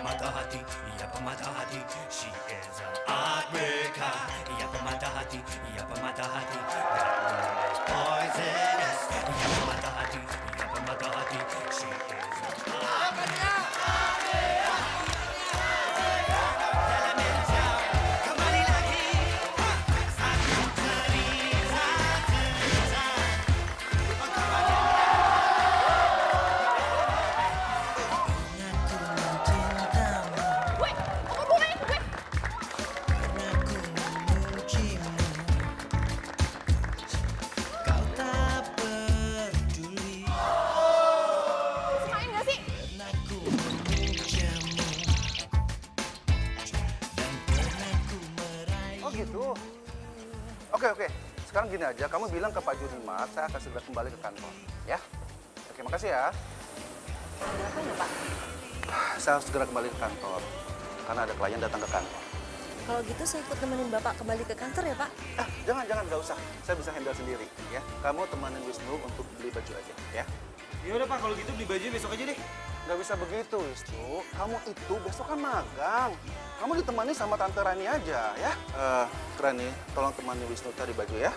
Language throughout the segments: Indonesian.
pemata hati, ia pemata hati. She is a heartbreaker. Ia pemata hati, ia pemata hati. That woman is poisonous. Ia pemata hati, ia pemata hati. She is a kembali lagi. Satu cerita. Gue, apa hubungannya gue? Main gak sih? Oh gitu. Oke. Sekarang gini aja, kamu bilang ke Pak Junimart, saya akan segera kembali ke kantor. Ya? Oke, makasih ya. Apa ya Pak? Saya harus segera kembali ke kantor. Karena ada klien datang ke kantor. Kalau gitu saya ikut nemenin Bapak kembali ke kantor ya Pak? Jangan, nggak usah. Saya bisa handle sendiri, ya. Kamu temanin Wisnu untuk beli baju aja, ya. Ya udah Pak, kalau gitu beli baju besok aja deh. Nggak bisa begitu, Wisnu. Kamu itu besok kan magang. Kamu ditemani sama Tante Rani aja, ya. Rani, tolong temani Wisnu cari baju, ya.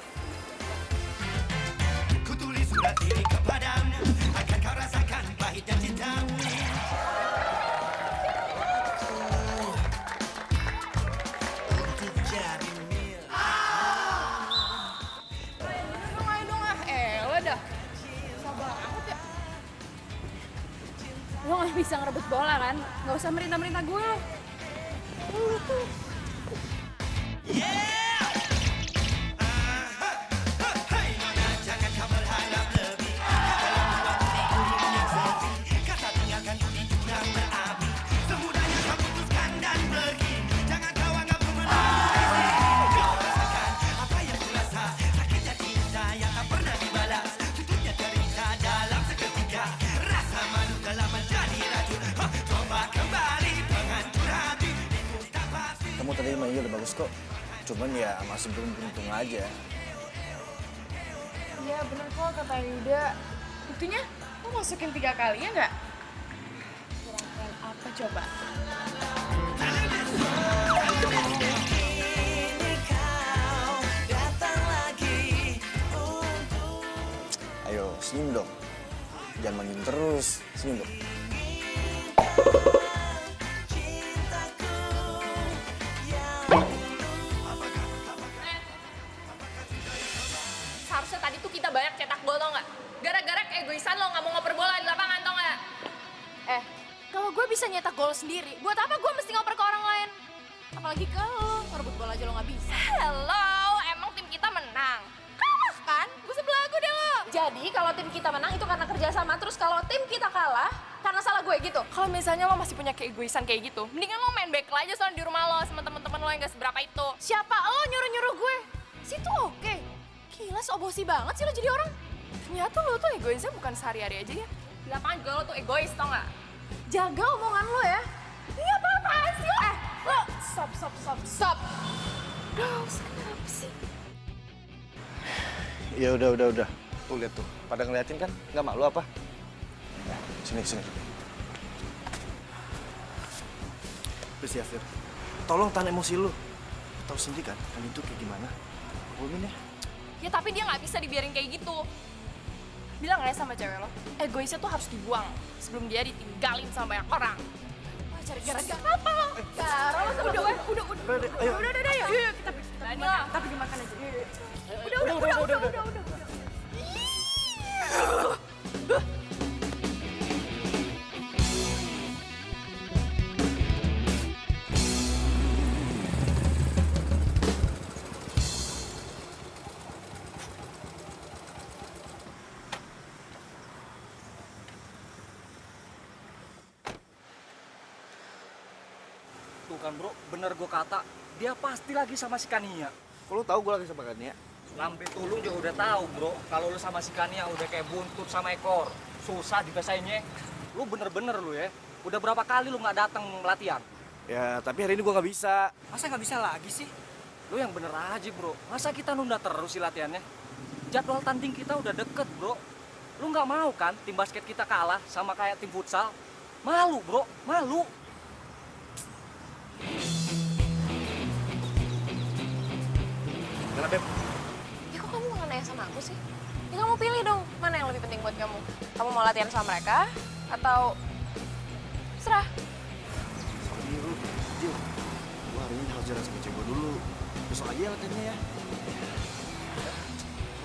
Ku tulis surat ini kepadamu, akan kau rasakan pahitnya cintamu. Main dong ah, elah dah. Susah banget ya. Lo gak bisa ngerebut bola kan? Gak usah merintah-merintah gue lo. Lu tuh. Hai nona, jangan kau berharap lebih. Kata yang membuat hatiku yang sepi. Kata tinggalkan ku di jurang berapi. Semudahnya kau putuskan dan pergi. Jangan kau anggap ku menangis. Kau rasakan apa yang ku rasa. Sakitnya cinta yang tak pernah dibalas. Tutupnya cerita dalam seketika. Rasa malu dalam menjadi racun. Coba kembali penghancur hati. Itu tak pasti. Kamu tadi mainnya udah bagus kok. Cuman ya masih belum beruntung aja. Iya bener kok kata Yuda. Buktinya lo masukin 3 kali ya nggak? Kurang keren apa coba? Ayo, senyum dong. Jangan mangin terus. Senyum dong. Seharusnya tadi tuh kita banyak cetak gol tau nggak? Gara-gara keegoisan lo nggak mau ngoper bola di lapangan tau nggak? Kalau gue bisa nyetak gol sendiri, buat apa gue mesti ngoper ke orang lain? Apalagi ke lo, ngerebut bola aja lo nggak bisa. Hello, emang tim kita menang? Kalah kan? Gue sebelagu deh lo. Jadi kalau tim kita menang itu karena kerjasama, terus kalau tim kita kalah karena salah gue gitu. Kalau misalnya lo masih punya keegoisan kayak gitu, mendingan lo main back aja soalnya di rumah lo sama teman-teman lo yang gak seberapa itu. Siapa lo nyuruh-nyuruh gue? Situ oke. Gila, so-bosi banget sih lo jadi orang. Ternyata lo tuh egoisnya bukan sehari-hari aja ya. Di lapangan juga lo tuh egois, tau gak? Jaga omongan lo ya. Ini apa-apaan sih lo? Lo stop. Udah, kenapa sih? Ya udah. Tuh lihat tuh. Pada ngeliatin kan? Nggak malu apa? Sini. Please ya, Fir. Tolong tahan emosi lu. Tahu sendiri kan, itu kayak gimana? Ngomongin ya. Ya tapi dia nggak bisa dibiarin kayak gitu. Bilang ya sama cewek lo, egoisnya tuh harus dibuang sebelum dia ditinggalin sama banyak orang. Wah, cari gara-gara apa lo? Gara lo sama gue. Udah. Ayo. Udah, yuk kita pergi makan aja. Udah. Tuh kan bro, bener gue kata, dia pasti lagi sama si Kania. Kok lu tahu gue lagi sama Kania? Lambe tulung juga udah tahu bro, kalau lu sama si Kania udah kayak buntut sama ekor. Susah dibesainnya. Lu bener-bener lu ya, udah berapa kali lu nggak datang latihan? Ya, tapi hari ini gue nggak bisa. Masa nggak bisa lagi sih? Lu yang bener aja bro, masa kita nunda terus sih latihannya? Jadwal tanding kita udah deket bro. Lu nggak mau kan tim basket kita kalah sama kayak tim futsal? Malu bro, malu. Kenapa, Beb? Ya kok kamu nggak nanya sama aku sih? Ya kamu pilih dong, mana yang lebih penting buat kamu? Kamu mau latihan sama mereka atau serah? Sorry, Ru. Jil, gue hari ini harus jalan sama cewek gue dulu. Besok aja ya latihannya ya.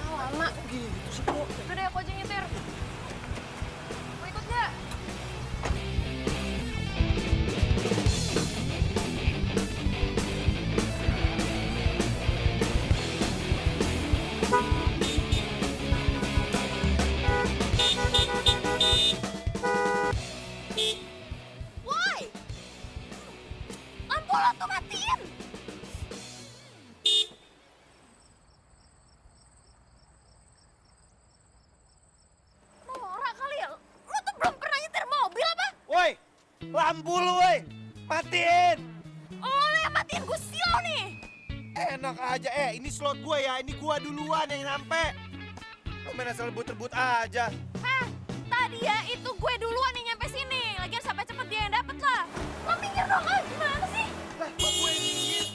Ah, lama. Gitu sih, kok. Udah deh, aku aja nyetir. Mau ikut nggak? Woi! Lampu lo tuh matiin! Norak kali ya? Lo tuh belum pernah nyetir mobil apa? Woi, lampu lu woi, matiin. Lo yang matiin, gue silau nih! Enak aja, ini slot gua ya, ini gua duluan yang nyampe. Lu main asal rebut-rebut aja. Hah? Tadi ya itu gue duluan yang nyampe sini. Lagian sampai cepet dia yang dapet lah. Lo minggir dong, gimana sih? Lah, kok gue yang minggir?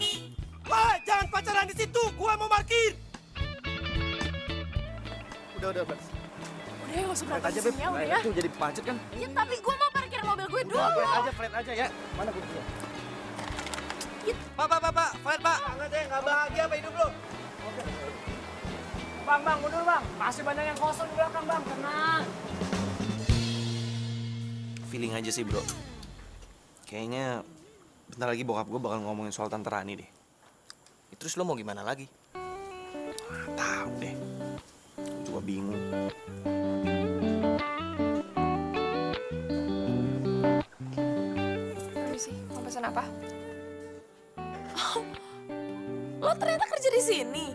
Wah, jangan pacaran di situ, gua mau parkir. Udah, Udah ya, gak usah Flat berantem aja, Beb. sini ya, udah Nah, ya. itu jadi macet kan. Ya tapi gue mau parkir mobil gue dulu. Flat aja ya. Mana gue dulu? Pak, flat pak. Jangan deh, nggak bahagia apa hidup lu? Bang, mundur bang. Masih banyak yang kosong di belakang bang, tenang. Feeling aja sih bro. Kayaknya bentar lagi bokap gue bakal ngomongin soal Tante Rani deh. Ya, terus lo mau gimana lagi? Tahu deh. Gue juga bingung. Permisi, mau pesan apa? Oh, lo ternyata kerja di sini.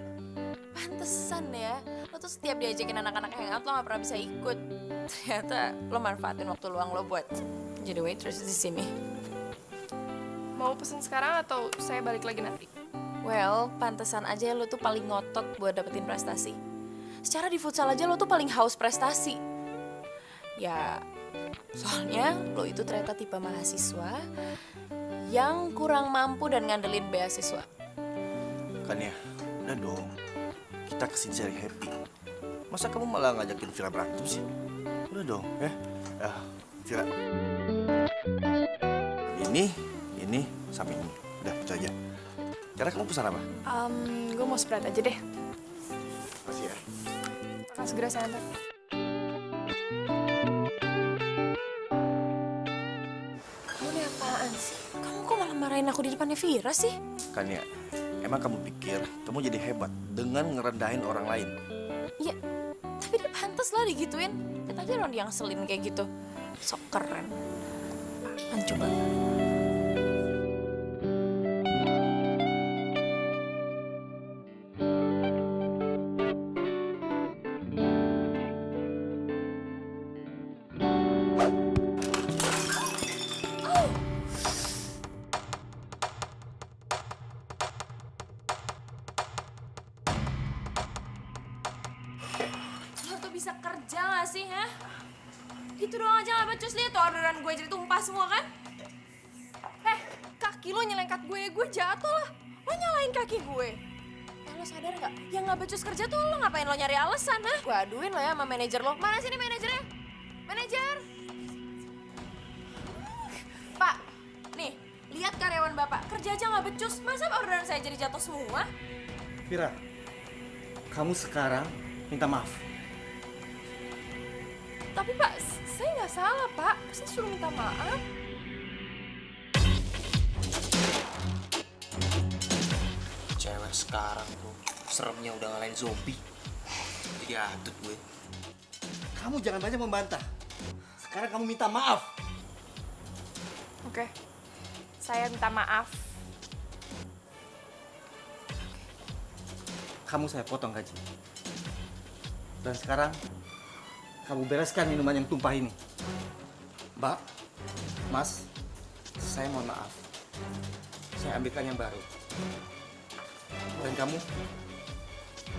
Pantesan ya, lo tuh setiap diajakin anak-anak hangout lo gak pernah bisa ikut. Ternyata lo manfaatin waktu luang lo buat jadi waitress di sini. Mau pesen sekarang atau saya balik lagi nanti? Well, pantesan aja lo tuh paling ngotot buat dapetin prestasi. Secara di futsal aja lo tuh paling haus prestasi. Ya, soalnya lo itu ternyata tipe mahasiswa yang kurang mampu dan ngandelin beasiswa. Kan ya, udah dong. Kita kesini cari happy. Masa kamu malah ngajakin Vira berantem sih? Udah dong, ya. Vira. Ini, sampai ini. Udah, itu aja. Karena kamu pesan apa? Gue mau Sprite aja deh. Makasih ya. Akan segera saya antar. Kamu nih apaan sih? Kamu kok malah marahin aku di depannya Vira sih? Kan ya, emang kamu pikir kamu jadi hebat dengan ngerendahin orang lain? Ya, tapi dia pantas lah digituin. Lihat aja dong dia yang selin kayak gitu. Sok keren. Apaan coba? Lo tuh bisa kerja gak sih, ha? Gitu doang aja gak becus, lihat tuh orderan gue jadi tumpah semua kan? Kaki lo nyelengkat gue jatuh lah. Lo nyalain kaki gue. Lo sadar gak? Yang gak becus kerja tuh lo ngapain lo nyari alasan, ha? Gue aduin lo ya sama manajer lo. Mana sini manajernya? Manajer! Pak, nih, lihat karyawan bapak. Kerja aja gak becus. Masa orderan saya jadi jatuh semua? Vira, kamu sekarang minta maaf. Tapi Pak, saya nggak salah Pak. Saya suruh minta maaf. Cewek sekarang tuh seremnya udah ngalahin zombie. Jadi atut gue. Kamu jangan banyak membantah. Sekarang kamu minta maaf. Oke, saya minta maaf. Kamu saya potong gaji. Dan sekarang kamu bereskan minuman yang tumpah ini. Mbak, Mas, saya mohon maaf. Saya ambilkan yang baru. Dan kamu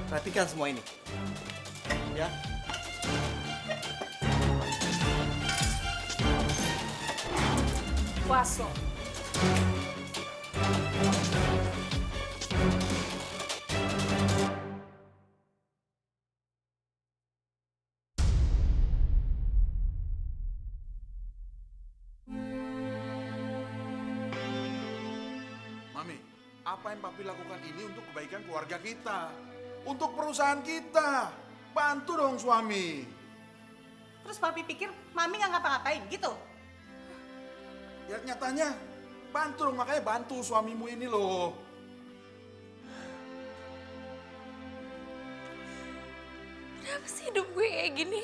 perhatikan semua ini. Ya. Puas lo. Apa yang papi lakukan ini untuk kebaikan keluarga kita. Untuk perusahaan kita. Bantu dong suami. Terus papi pikir mami nggak ngapa-ngapain gitu? Ya nyatanya bantu dong, makanya bantu suamimu ini loh. Kenapa sih hidup gue kayak gini?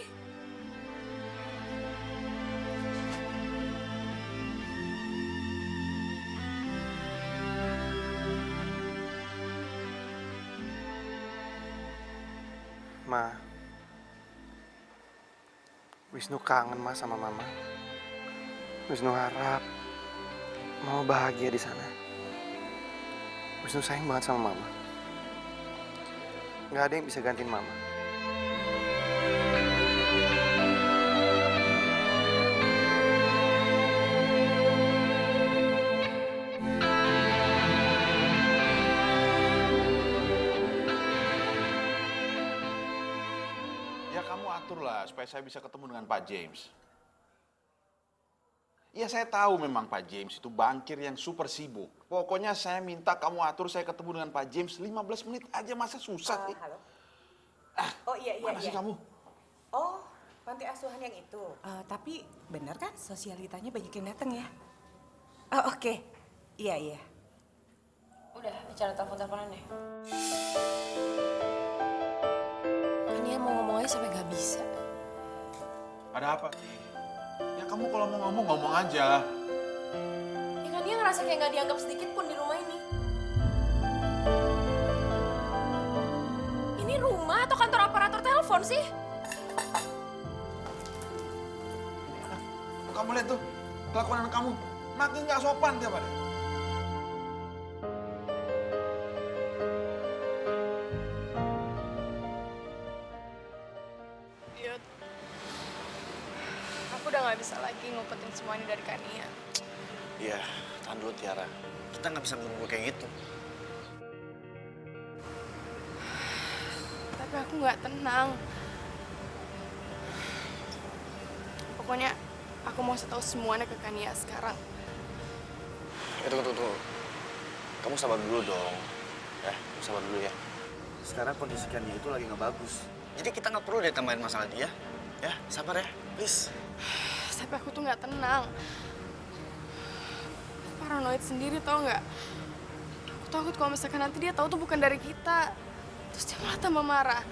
Ma, Wisnu kangen Ma sama Mama. Wisnu harap Mama bahagia di sana. Wisnu sayang banget sama Mama. Gak ada yang bisa gantiin Mama. Ya kamu aturlah supaya saya bisa ketemu dengan Pak James. Ya saya tahu memang Pak James itu bankir yang super sibuk. Pokoknya saya minta kamu atur saya ketemu dengan Pak James 15 menit aja, masa susah sih? Halo. Oh iya. Mana sih kamu? Oh, panti asuhan yang itu. Tapi benar kan sosialitanya banyak yang datang ya? Oh oke. Iya. Udah, bicara telepon-teleponan ya. Kan dia mau ngomong aja sampai gak bisa. Ada apa sih? Ya kamu kalau mau ngomong, ngomong aja. Ya kan dia ngerasa kayak gak dianggap sedikit pun di rumah ini. Ini rumah atau kantor operator telepon sih? Kamu lihat tuh, kelakuan anak kamu makin gak sopan tiap hari. Yud, aku udah gak bisa lagi ngumpetin semua ini dari Kania. Iya, tahan dulu Tiara. Kita nggak bisa buru-buru kayak gitu. Tapi aku gak tenang. Pokoknya aku mau tahu semuanya ke Kania sekarang. Tunggu. Kamu sabar dulu dong. Ya, kamu sabar dulu ya. Sekarang kondisi Kania itu lagi nggak bagus. Jadi kita nggak perlu deh tambahin masalah dia. Ya, sabar ya, please. Tapi aku tuh gak tenang. Paranoid sendiri tau gak? Aku takut kalau misalkan nanti dia tahu tuh bukan dari kita. Terus dia malah tambah marah.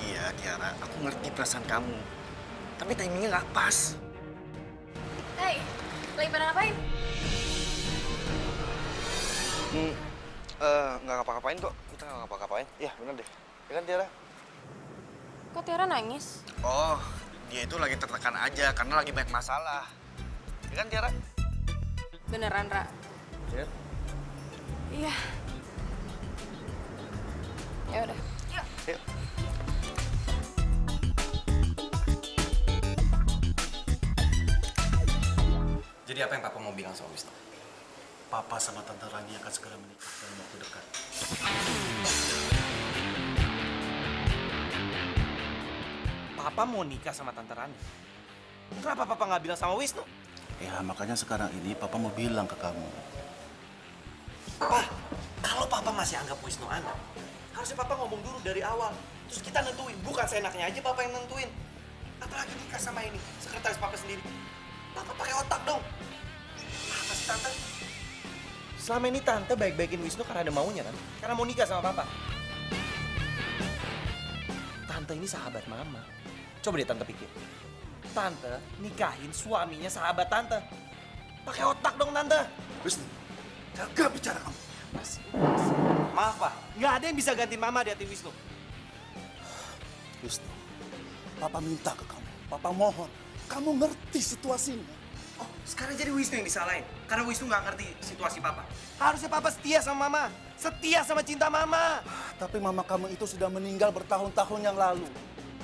Iya, Tiara, aku ngerti perasaan kamu. Tapi timingnya nggak pas. Hei, lagi pada ngapain? Nggak ngapa-ngapain kok. Kita nggak ngapa-ngapain. Ya, bener deh. Ya kan, Tiara? Kok Tiara nangis? Oh, dia itu lagi tertekan aja karena lagi banyak masalah. Ya kan, Tiara? Beneran, Ra? Ya. Iya. Ya udah. Yuk. Yuk. Jadi apa yang Papa mau bilang sama Wisnu? Papa sama Tante Rani akan segera menikah dalam waktu dekat. Papa mau nikah sama Tante Rani? Kenapa Papa nggak bilang sama Wisnu? Ya, makanya sekarang ini Papa mau bilang ke kamu. Papa, kalau Papa masih anggap Wisnu anak, harusnya Papa ngomong dulu dari awal. Terus kita nentuin, bukan seenaknya aja Papa yang nentuin. Apalagi nikah sama ini, sekretaris Papa sendiri. Papa pakai otak dong. Apa sih Tante? Selama ini Tante baik-baikin Wisnu karena ada maunya kan? Karena mau nikah sama Papa. Tante ini sahabat Mama. Coba deh Tante pikir. Tante nikahin suaminya sahabat Tante. Pakai otak dong Tante. Wisnu, jaga bicara kamu. Maaf Pak, nggak ada yang bisa gantiin Mama di hati Wisnu. Wisnu, Papa minta ke kamu. Papa mohon, kamu ngerti situasinya. Oh, sekarang jadi Wisnu yang disalahin. Karena Wisnu nggak ngerti situasi Papa. Harusnya Papa setia sama Mama. Setia sama cinta Mama. Tapi mama kamu itu sudah meninggal bertahun-tahun yang lalu.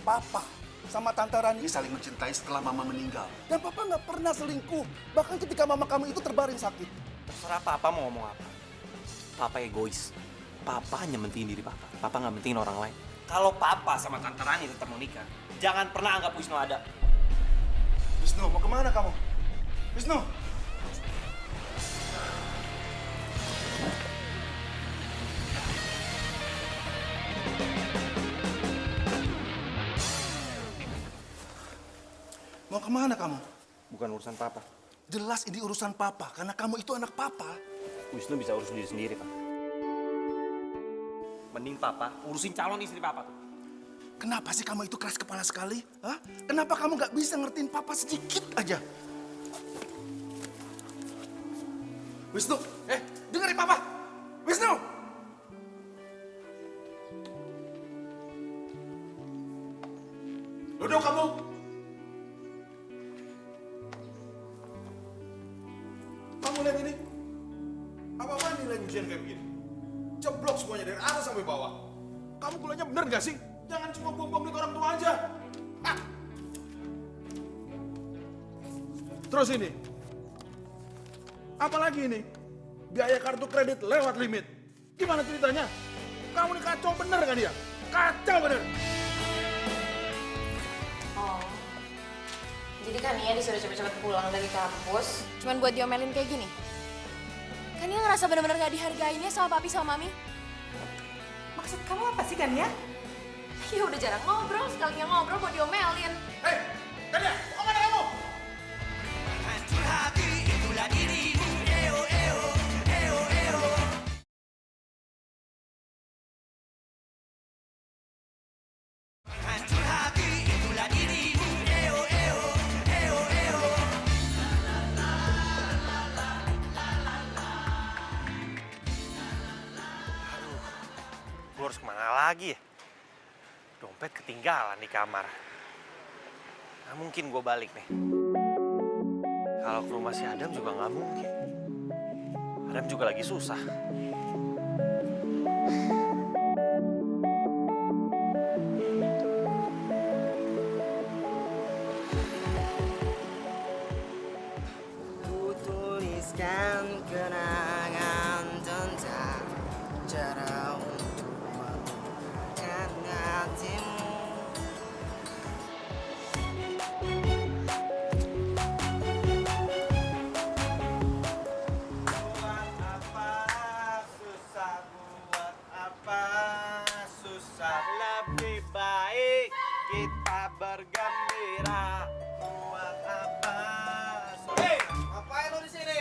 Papa sama Tante Rani saling mencintai setelah mama meninggal. Dan Papa nggak pernah selingkuh. Bahkan ketika mama kamu itu terbaring sakit. Terserah Papa mau ngomong apa. Papa egois. Papa hanya mentingin diri Papa. Papa nggak mentingin orang lain. Kalau Papa sama Tante Rani tetap mau nikah, jangan pernah anggap Wisnu ada. Wisnu, mau kemana kamu? Wisnu! Mau kemana kamu? Bukan urusan papa. Jelas ini urusan papa, karena kamu itu anak papa. Wisnu bisa urus diri sendiri, Pak. Mending papa urusin calon istri papa tuh. Kenapa sih kamu itu keras kepala sekali? Hah? Kenapa kamu nggak bisa ngertiin papa sedikit aja? Wisnu, dengerin papa! Wisnu! Duduk kamu! Kamu lihat ini? Apa-apaan nilai ujian kayak begini? Ceblok semuanya dari atas sampai bawah. Kamu kuliahnya bener gak sih? Jangan cuma buang-buang duit orang tua aja. Ah. Terus ini. Apalagi ini? Biaya kartu kredit lewat limit. Gimana ceritanya? Kamu ini kacau bener kan dia? Kacau bener. Oh. Jadi Kania disuruh cepet-cepet pulang dari kampus cuman buat diomelin kayak gini? Kania ngerasa bener-bener gak dihargainnya sama papi sama mami? Maksud kamu apa sih, Kania? Ya udah jarang ngobrol, sekalinya ngobrol buat diomelin. Hei, Kania, mau kemana kamu? hancur hati itulah dirimu. Eo, eo, eo, eo. Hancur hati itulah dirimu. Eo, eo, eo, eo. Gue harus kemana lagi ya? Dompet ketinggalan di kamar. Nggak mungkin gue balik nih. Kalau ke rumah si Adam juga nggak mungkin. Adam juga lagi susah. Ku tuliskan kenangan tentang cara untuk melupakan hatimu. Buat apa susah, buat apa susah, lebih baik kita bergembira. Buat apa susah. Hei, ngapain lu di sini?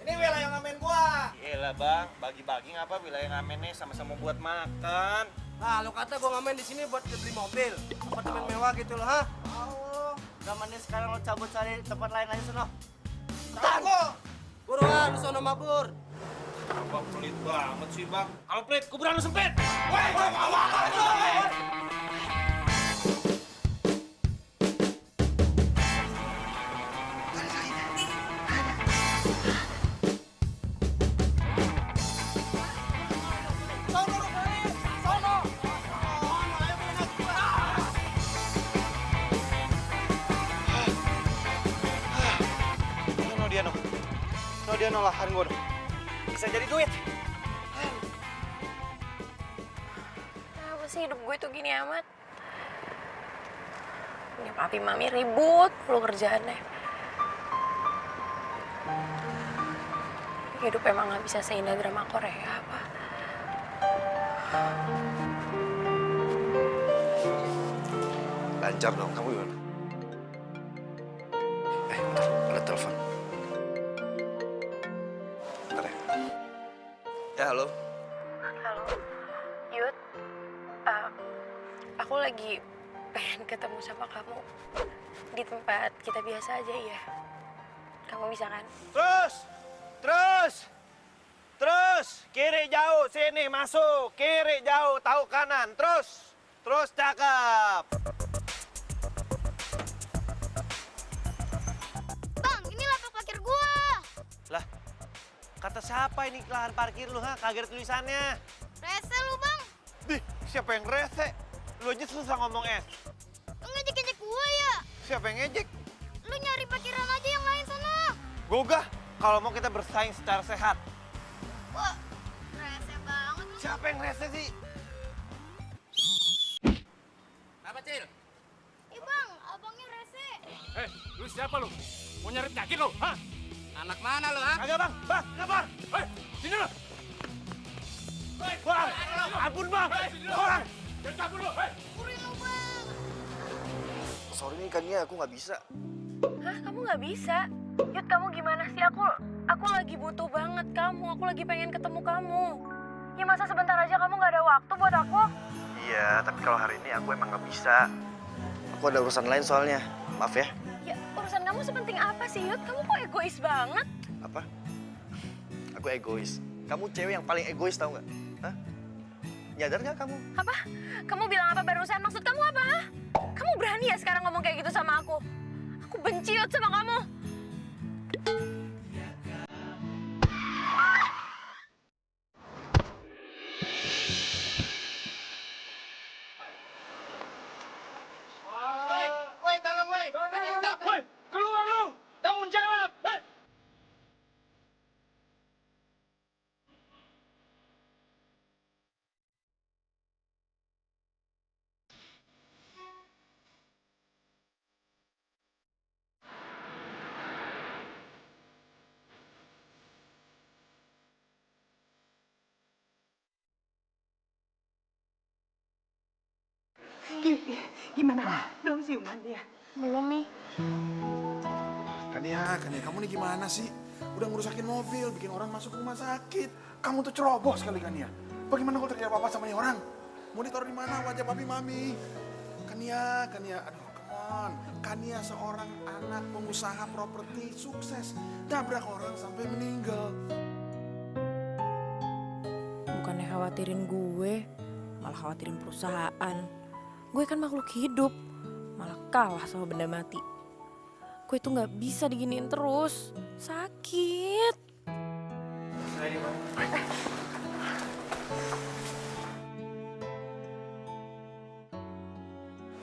Ini wilayah ngamen gua. Gila bang, bagi-bagi ngapa wilayah ngamennya sama-sama buat makan. Nah, lu kata gua ngamen di sini buat beli mobil, apartemen mewah gitu loh, ha? Oh, zamannya sekarang lo cabut cari tempat lain aja sono. Tahu. Buruan, lu sono mabur. Bang pelit banget sih bang. Kalau pelit, kuburan lu sempit. Dia nolahan gue dong. Bisa jadi duit. Kenapa sih hidup gue tuh gini amat? Punya papi mami ribut lu kerjaannya. Hidup emang gak bisa seindah drama Korea apa? Lancar dong, kamu gimana? Bentar, ada telepon. Bentar ya. Ya, halo. Halo, Yud. Aku lagi pengen ketemu sama kamu di tempat kita biasa aja ya. Kamu bisa kan? Terus, kiri jauh, sini masuk, kiri jauh, tahu kanan, terus cakep. Bang, ini lapak parkir gua. Lah, kata siapa ini lahan parkir lu, ha? Kagak ada tulisannya. Rese lu, Bang. Dih, siapa yang rese? Lu aja susah ngomong es. Lu ngejek-ngejek gua ya? Siapa yang ngejek? Lu nyari parkiran aja yang lain sana. Gogah, kalau mau kita bersaing secara sehat. Wah, rese banget lu. Siapa yang rese sih? Apa, Cil? Ih, Bang, abangnya rese. Lu siapa lu? Mau nyari penyakit lu, ha? Anak mana lu, ha? Kagak bang, kabar. Sini lu. Bang, ampun bang. Bang, Jangan cabut lu, Kurin lu, Bang. sorry nih Kania, aku nggak bisa. Hah, kamu nggak bisa? Yud, kamu gimana sih? Aku lagi butuh banget kamu. Aku lagi pengen ketemu kamu. Ya masa sebentar aja kamu nggak ada waktu buat aku? Iya, tapi kalau hari ini aku emang nggak bisa. Aku ada urusan lain soalnya. Maaf ya. Ya urusan kamu sepenting apa sih, Yud? Kamu kok egois banget? Apa? Aku egois. Kamu cewek yang paling egois tau nggak? Hah? Nyadar nggak kamu? Apa? Kamu bilang apa barusan? Maksud kamu apa? Kamu berani ya sekarang ngomong kayak gitu sama aku? Aku benci Yud sama kamu. Gimana? Belum siuman dia? Belum nih. Kania, kamu nih gimana sih? Udah ngerusakin mobil, bikin orang masuk rumah sakit. Kamu tuh ceroboh sekali, Kania. Bagaimana kalau terjadi apa-apa sama nih orang? Mau ditaruh di mana wajah papi mami? Kania, aduh come on. Kania seorang anak pengusaha properti sukses. Nabrak orang sampai meninggal. Bukannya khawatirin gue, malah khawatirin perusahaan. Gue kan makhluk hidup, malah kalah sama benda mati. Gue tuh nggak bisa diginiin terus, sakit.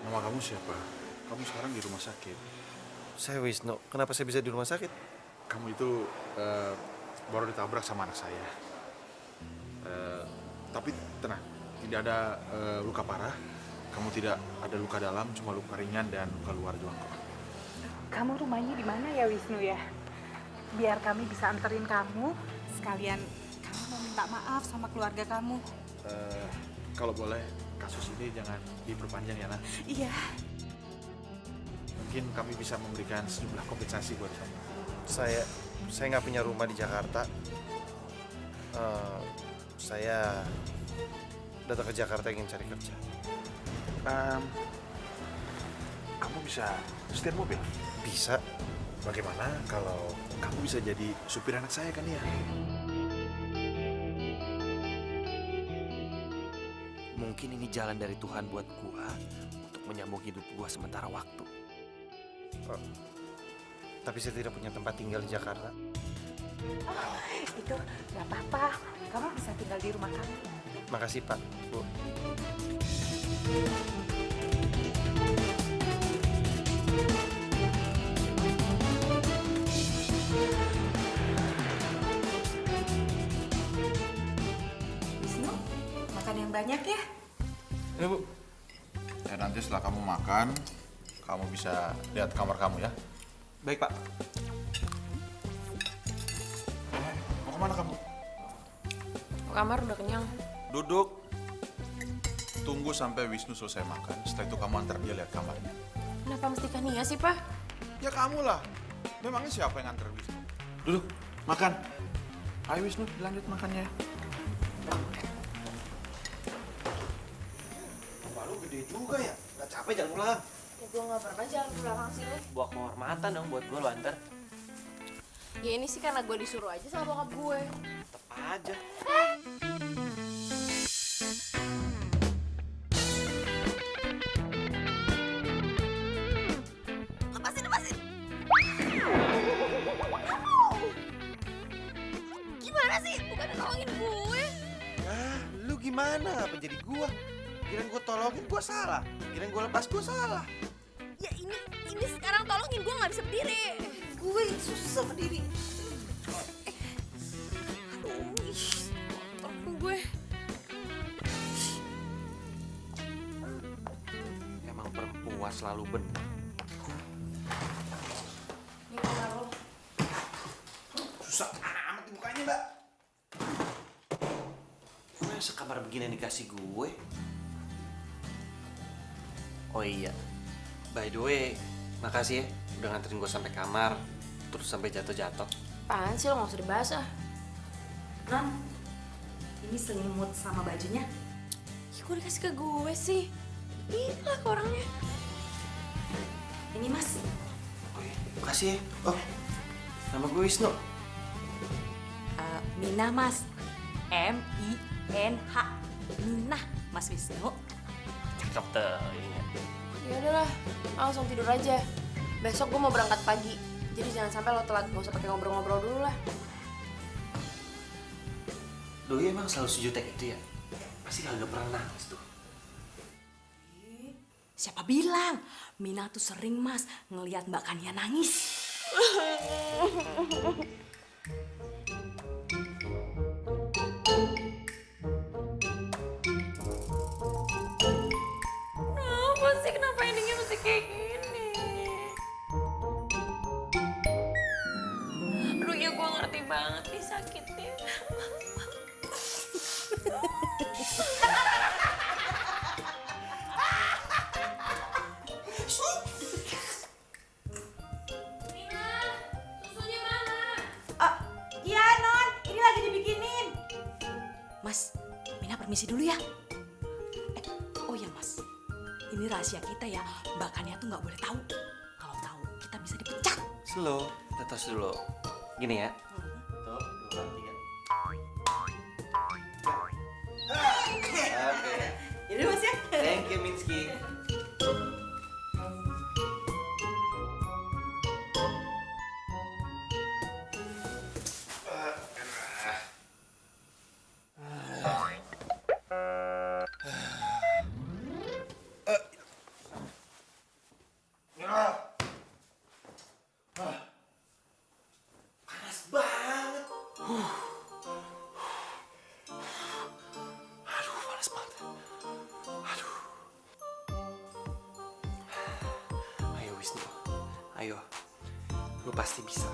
Nama kamu siapa? Kamu sekarang di rumah sakit. Saya Wisnu. Kenapa saya bisa di rumah sakit? Kamu itu baru ditabrak sama anak saya. Tapi tenang, tidak ada luka parah. Kamu tidak ada luka dalam, cuma luka ringan dan luka luar doang kok. Kamu rumahnya di mana ya Wisnu ya? Biar kami bisa anterin kamu, sekalian kamu mau minta maaf sama keluarga kamu. Kalau boleh, kasus ini jangan diperpanjang ya, Nak. Iya. Mungkin kami bisa memberikan sejumlah kompensasi buat kamu. Saya nggak punya rumah di Jakarta. Saya datang ke Jakarta ingin cari kerja. Kamu bisa setir mobil? Bisa. Bagaimana kalau kamu bisa jadi supir anak saya, kan ya? Mungkin ini jalan dari Tuhan buat gua untuk menyambung hidup gua sementara waktu. Tapi saya tidak punya tempat tinggal di Jakarta. Oh, itu nggak apa-apa. Kamu bisa tinggal di rumah kami. Makasih Pak, Bu. Wisnu, makan yang banyak ya. Ini Bu. Ya nanti setelah kamu makan, kamu bisa lihat kamar kamu ya. Baik Pak. Mau kemana kamu? Ke kamar udah kenyang. Duduk. Tunggu sampai Wisnu selesai makan. Setelah itu kamu antar dia lihat kamarnya. Kenapa mesti Kania sih, Pak? Ya kamu lah. Memangnya siapa yang antar Wisnu? Duduk, makan. Ayo Wisnu, lanjut makannya. Baru gede juga ya. Gak capek jalan pulang. Ya gue gak pernah jalan ke belakang sini. Buat kehormatan dong buat gua lo antar. Ya ini sih karena gue disuruh aja sama bokap gue. Tetep aja. Lepasin. Gimana sih? Bukan nolongin gue. Ah, lu gimana? Apa jadi gua? Kirain gua tolongin gua salah. Kirain gua lepas gua salah. Ya ini sekarang tolongin gue nggak bisa berdiri. Gue susah berdiri. Aduh, tolong gue. Emang perempuan selalu benar. Ini kamar lo. Susah amat dibukanya, Mbak. Gue sekamar begini dikasih gue. Oh iya, By the way, makasih ya udah nganterin gue sampai kamar, terus sampai jatuh-jatuh. Apaan sih lo, gak usah dibahas ah. Non, ini selimut sama bajunya. Ih, kok dikasih ke gue sih? Gila ke orangnya. Ini Mas. Oh iya, makasih ya. Oh, nama gue Wisnu. Minah Mas. M-I-N-H. Minah Mas Wisnu. Cakep tuh, ingat. Ya udahlah, langsung tidur aja. Besok gue mau berangkat pagi. Jadi jangan sampai lo telat, gak usah pakai ngobrol-ngobrol dulu lah. Doi emang selalu sejutek itu ya? Pasti kagak pernah nangis tuh. Siapa bilang? Minah tuh sering Mas ngelihat Mbak Kania nangis. Kenapa sih? Kenapa endingnya mesti kayak gini? Aduh ya gue ngerti banget nih sakitnya. Iya Non, ini lagi dibikinin. Mas, Minah permisi dulu ya. Oh ya Mas, ini rahasia kita ya. Mbak Kania tuh nggak boleh tahu. Kalau tahu kita bisa dipecat. Slow, tetos dulu. Gini ya. Tuh, 2, 3. Oke. Ini Mas ya. Thank you, Minsky. Panas banget. Aduh, panas banget. Aduh. Ayo Wisnu, ayo. Lu pasti bisa.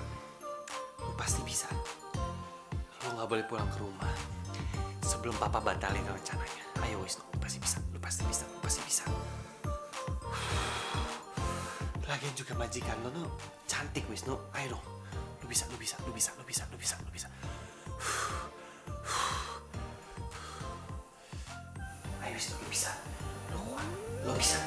Lu pasti bisa. Lu nggak boleh pulang ke rumah sebelum papa batalin rencananya. Ayo Wisnu, lu pasti bisa. Lu pasti bisa. Lu pasti bisa. Lagian juga majikan lu tuh cantik Wisnu. Ayo dong. Lu bisa, lu bisa, lu bisa, lu bisa, lu bisa, lu bisa. Ayo Wisnu, lu bisa. Lu kuat, lu bisa.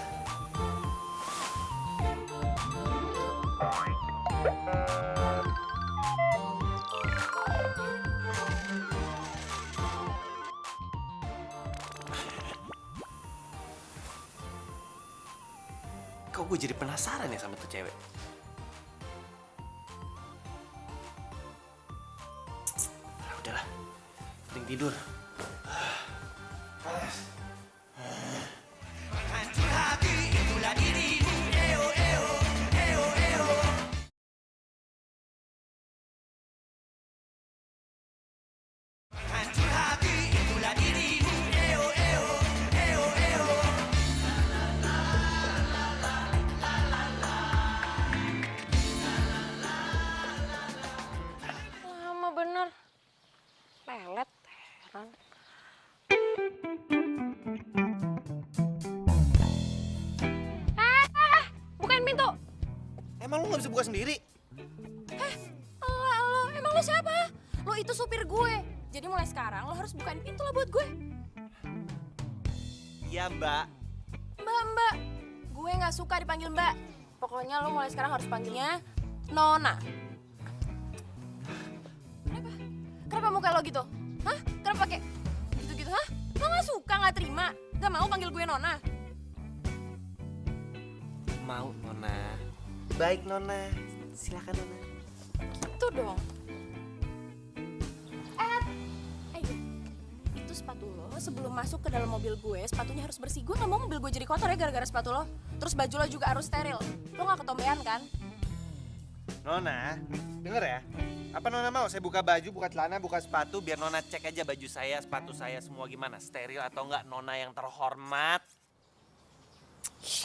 Kok gue jadi penasaran ya sama tuh cewek? Nah, udahlah, mending tidur. Hancur hati itulah dirimu. Eo eo eo eo. Hancur hati itulah dirimu. Eo eo eo eo. Lama bener. Lelet, heran. Bukain pintu. Emang lu gak bisa buka sendiri? Lo, emang lo siapa? Lo itu supir gue. Jadi mulai sekarang lo harus bukain pintu lah buat gue. Iya mbak. Mbak, gue nggak suka dipanggil mbak. Pokoknya lo mulai sekarang harus panggilnya Nona. Kenapa? Kenapa muka lo gitu? Hah? Kenapa pakai gitu-gitu? Hah? Lo nggak suka, nggak terima? Gak mau panggil gue Nona? Mau Nona. Baik Nona. Silakan Nona. Itu dong. Ayo. Itu sepatu lo sebelum masuk ke dalam mobil gue, sepatunya harus bersih. Gue nggak mau mobil gue jadi kotor ya gara-gara sepatu lo. Terus baju lo juga harus steril. Lo nggak ketombean kan? Nona, denger ya. Apa Nona mau saya buka baju, buka celana, buka sepatu biar Nona cek aja baju saya, sepatu saya semua gimana, steril atau enggak Nona yang terhormat.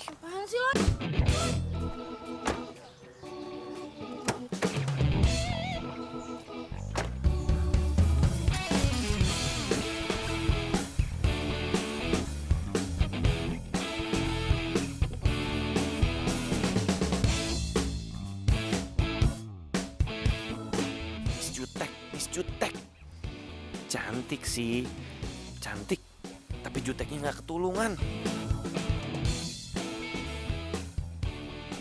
Apaan sih lo? Jutek. Cantik sih. Cantik. Tapi juteknya nggak ketulungan.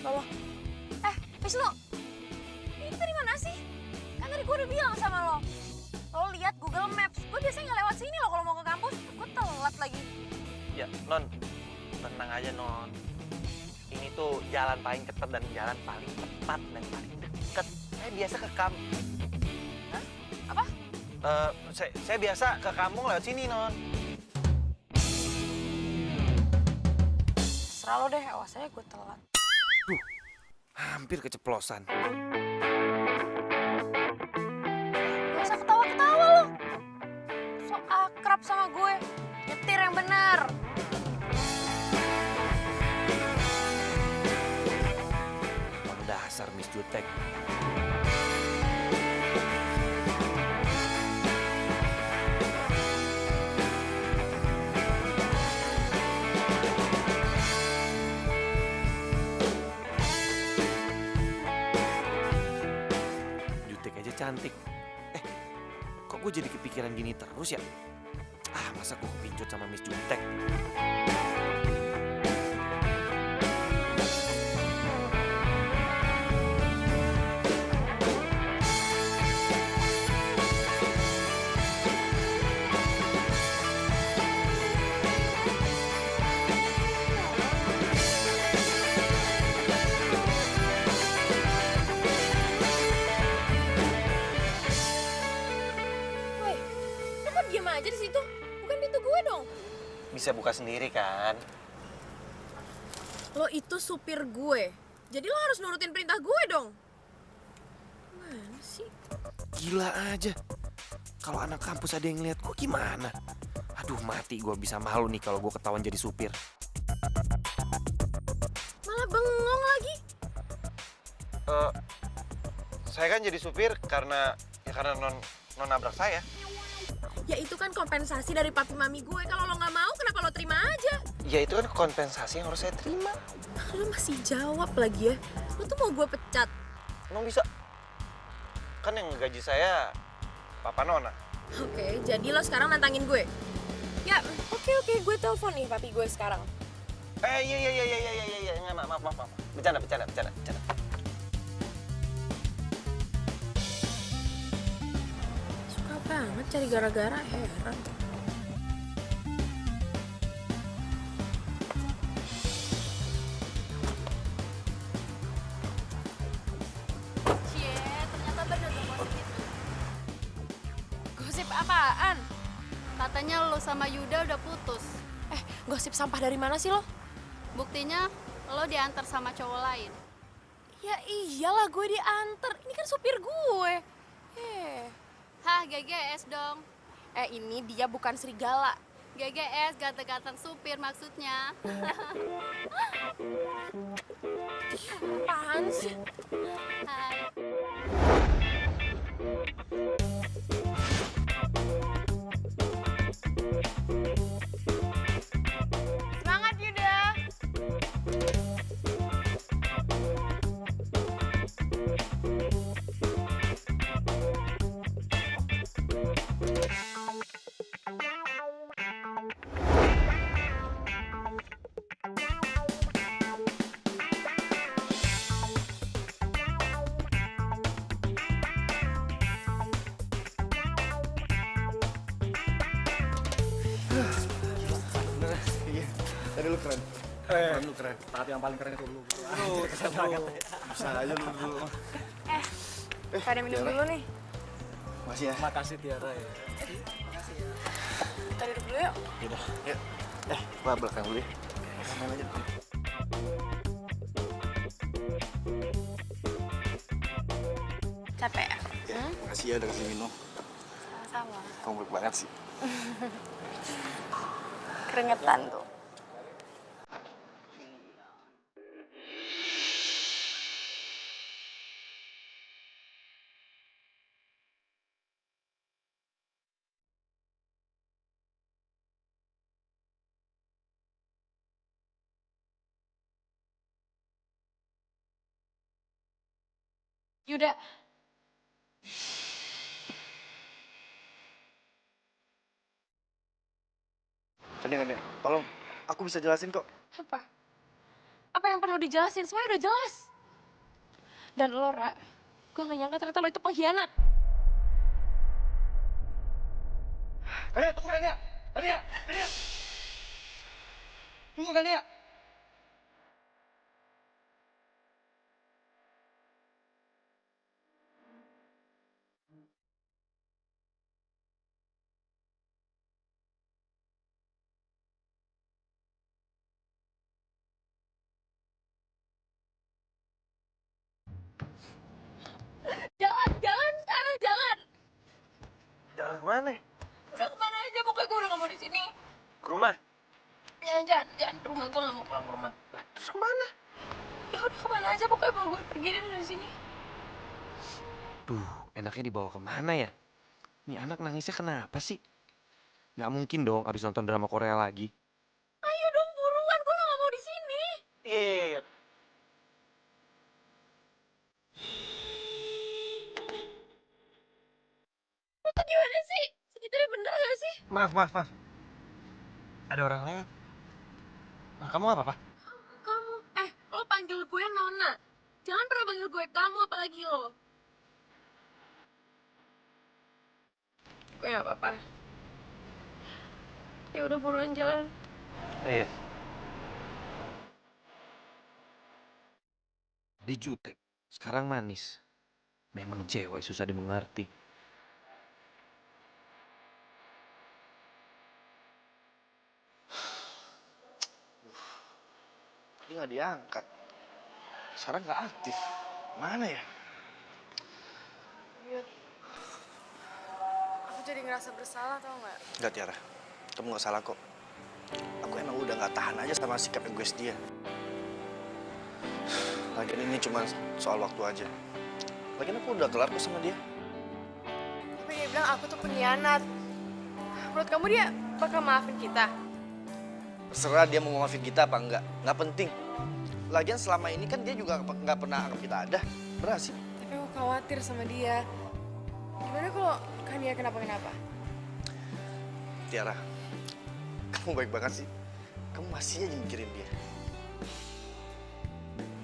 Loh. Wisnu. Ini dari mana sih? Kan tadi gue udah bilang sama lo. Lo lihat Google Maps. Gue biasanya nggak lewat sini loh kalau mau ke kampus. Gue telat lagi. Ya, Non. Tenang aja, Non. Ini tuh jalan paling cepat dan jalan paling tepat dan paling deket. Saya biasa ke Hah? Apa? Saya biasa ke kampung lewat sini, Non. Serah lo deh, awas aja gue telat. Hampir keceplosan. Gak usah ketawa-ketawa lo. So akrab sama gue. Nyetir yang benar. Emang dasar Miss Jutek. Jutek aja cantik. Kok gue jadi kepikiran gini terus ya? Masa gue kepincut sama Miss Jutek? Woi, lo kok diem aja di situ? Bukan pintu gue dong. Bisa buka sendiri kan? Lo itu supir gue. Jadi lo harus nurutin perintah gue dong. Mana sih? Gila aja. Kalau anak kampus ada yang ngeliat gue gimana? Aduh, mati gue bisa malu nih kalau gue ketahuan jadi supir. Malah bengong lagi. Saya kan jadi supir karena non nabrak saya. Ya itu kan kompensasi dari papi mami gue. Kalau lo nggak mau, kenapa lo terima aja? Ya itu kan kompensasi yang harus saya terima. Lo masih jawab lagi ya. Lo tuh mau gue pecat. Emang bisa? Kan yang gaji saya Papa Nona. Oke, jadi lo sekarang nantangin gue? Ya, oke, gue telepon nih papi gue sekarang. Iya, nggak, maaf. Bercanda. Suka banget cari gara-gara, heran. Cie, ternyata bener tuh positif. Gosip apaan? Katanya lo sama Yuda udah putus. Gosip sampah dari mana sih lo? Buktinya lo diantar sama cowok lain. Ya iyalah gue diantar. Ini kan supir gue. Hah, GGS dong. Ini dia bukan serigala. GGS, ganteng-ganteng supir maksudnya. Apaan sih? Hai. Semangat Yuda. Iya, tadi lu keren. Lu keren. Tapi yang paling keren itu lu. Bisa aja lu dulu. Pada minum dulu nih. Masih ya? Makasih Tiara ya. Kita duduk dulu yuk. Yuk. Gua belakang dulu ya. Main aja. Capek ya? Ya, makasih ya udah kasih minum. Sama-sama. Kamu baik banget sih. Keringetan tuh. Yuda. Kania, tolong. Aku bisa jelasin kok. Apa? Apa yang perlu dijelasin? Semuanya udah jelas. Dan lo, Ra, gue gak nyangka ternyata lo itu pengkhianat. Kania, tunggu Kania! Kania! Kania! Tunggu Kania! Jangan sekarang, jangan. Jalan kemana? Udah kemana aja, pokoknya gue udah gak mau di sini. Ke rumah? Jangan ke rumah, gue gak mau pulang ke rumah. Terus kemana? Ya udah kemana aja, pokoknya mau gue pergi dari sini. Duh, enaknya dibawa kemana ya? Nih anak nangisnya kenapa sih? Nggak mungkin dong abis nonton drama Korea lagi. Ayo dong buruan, gue udah gak mau di sini. Iya. Lo tuh gimana sih? Segitunya bener gak sih? Maaf. Ada orang lewat. Nah, kamu apa, Pak? Kamu, lo panggil gue Nona. Jangan pernah panggil gue kamu, apalagi lo. Gue gak apa-apa. Ya udah buruan jalan. Iya. Di jutek, sekarang manis. Memang cewek susah dimengerti. Ini nggak diangkat. Sekarang nggak aktif. Mana ya? Aku jadi ngerasa bersalah tau nggak? Nggak, Tiara. Kamu nggak salah kok. Aku emang udah nggak tahan aja sama sikap egois dia. Lagian ini cuma soal waktu aja. Lagian aku udah kelar kok sama dia. Tapi dia bilang aku tuh pengkhianat. Menurut kamu dia bakal maafin kita? Terserah dia mau maafin kita apa enggak. Nggak penting. Lagian selama ini kan dia juga nggak pernah anggap kita ada. Berhasil. Tapi aku khawatir sama dia. Gimana kalau Kania kenapa-kenapa? Tiara, kamu baik banget sih. Kamu masih aja mikirin dia.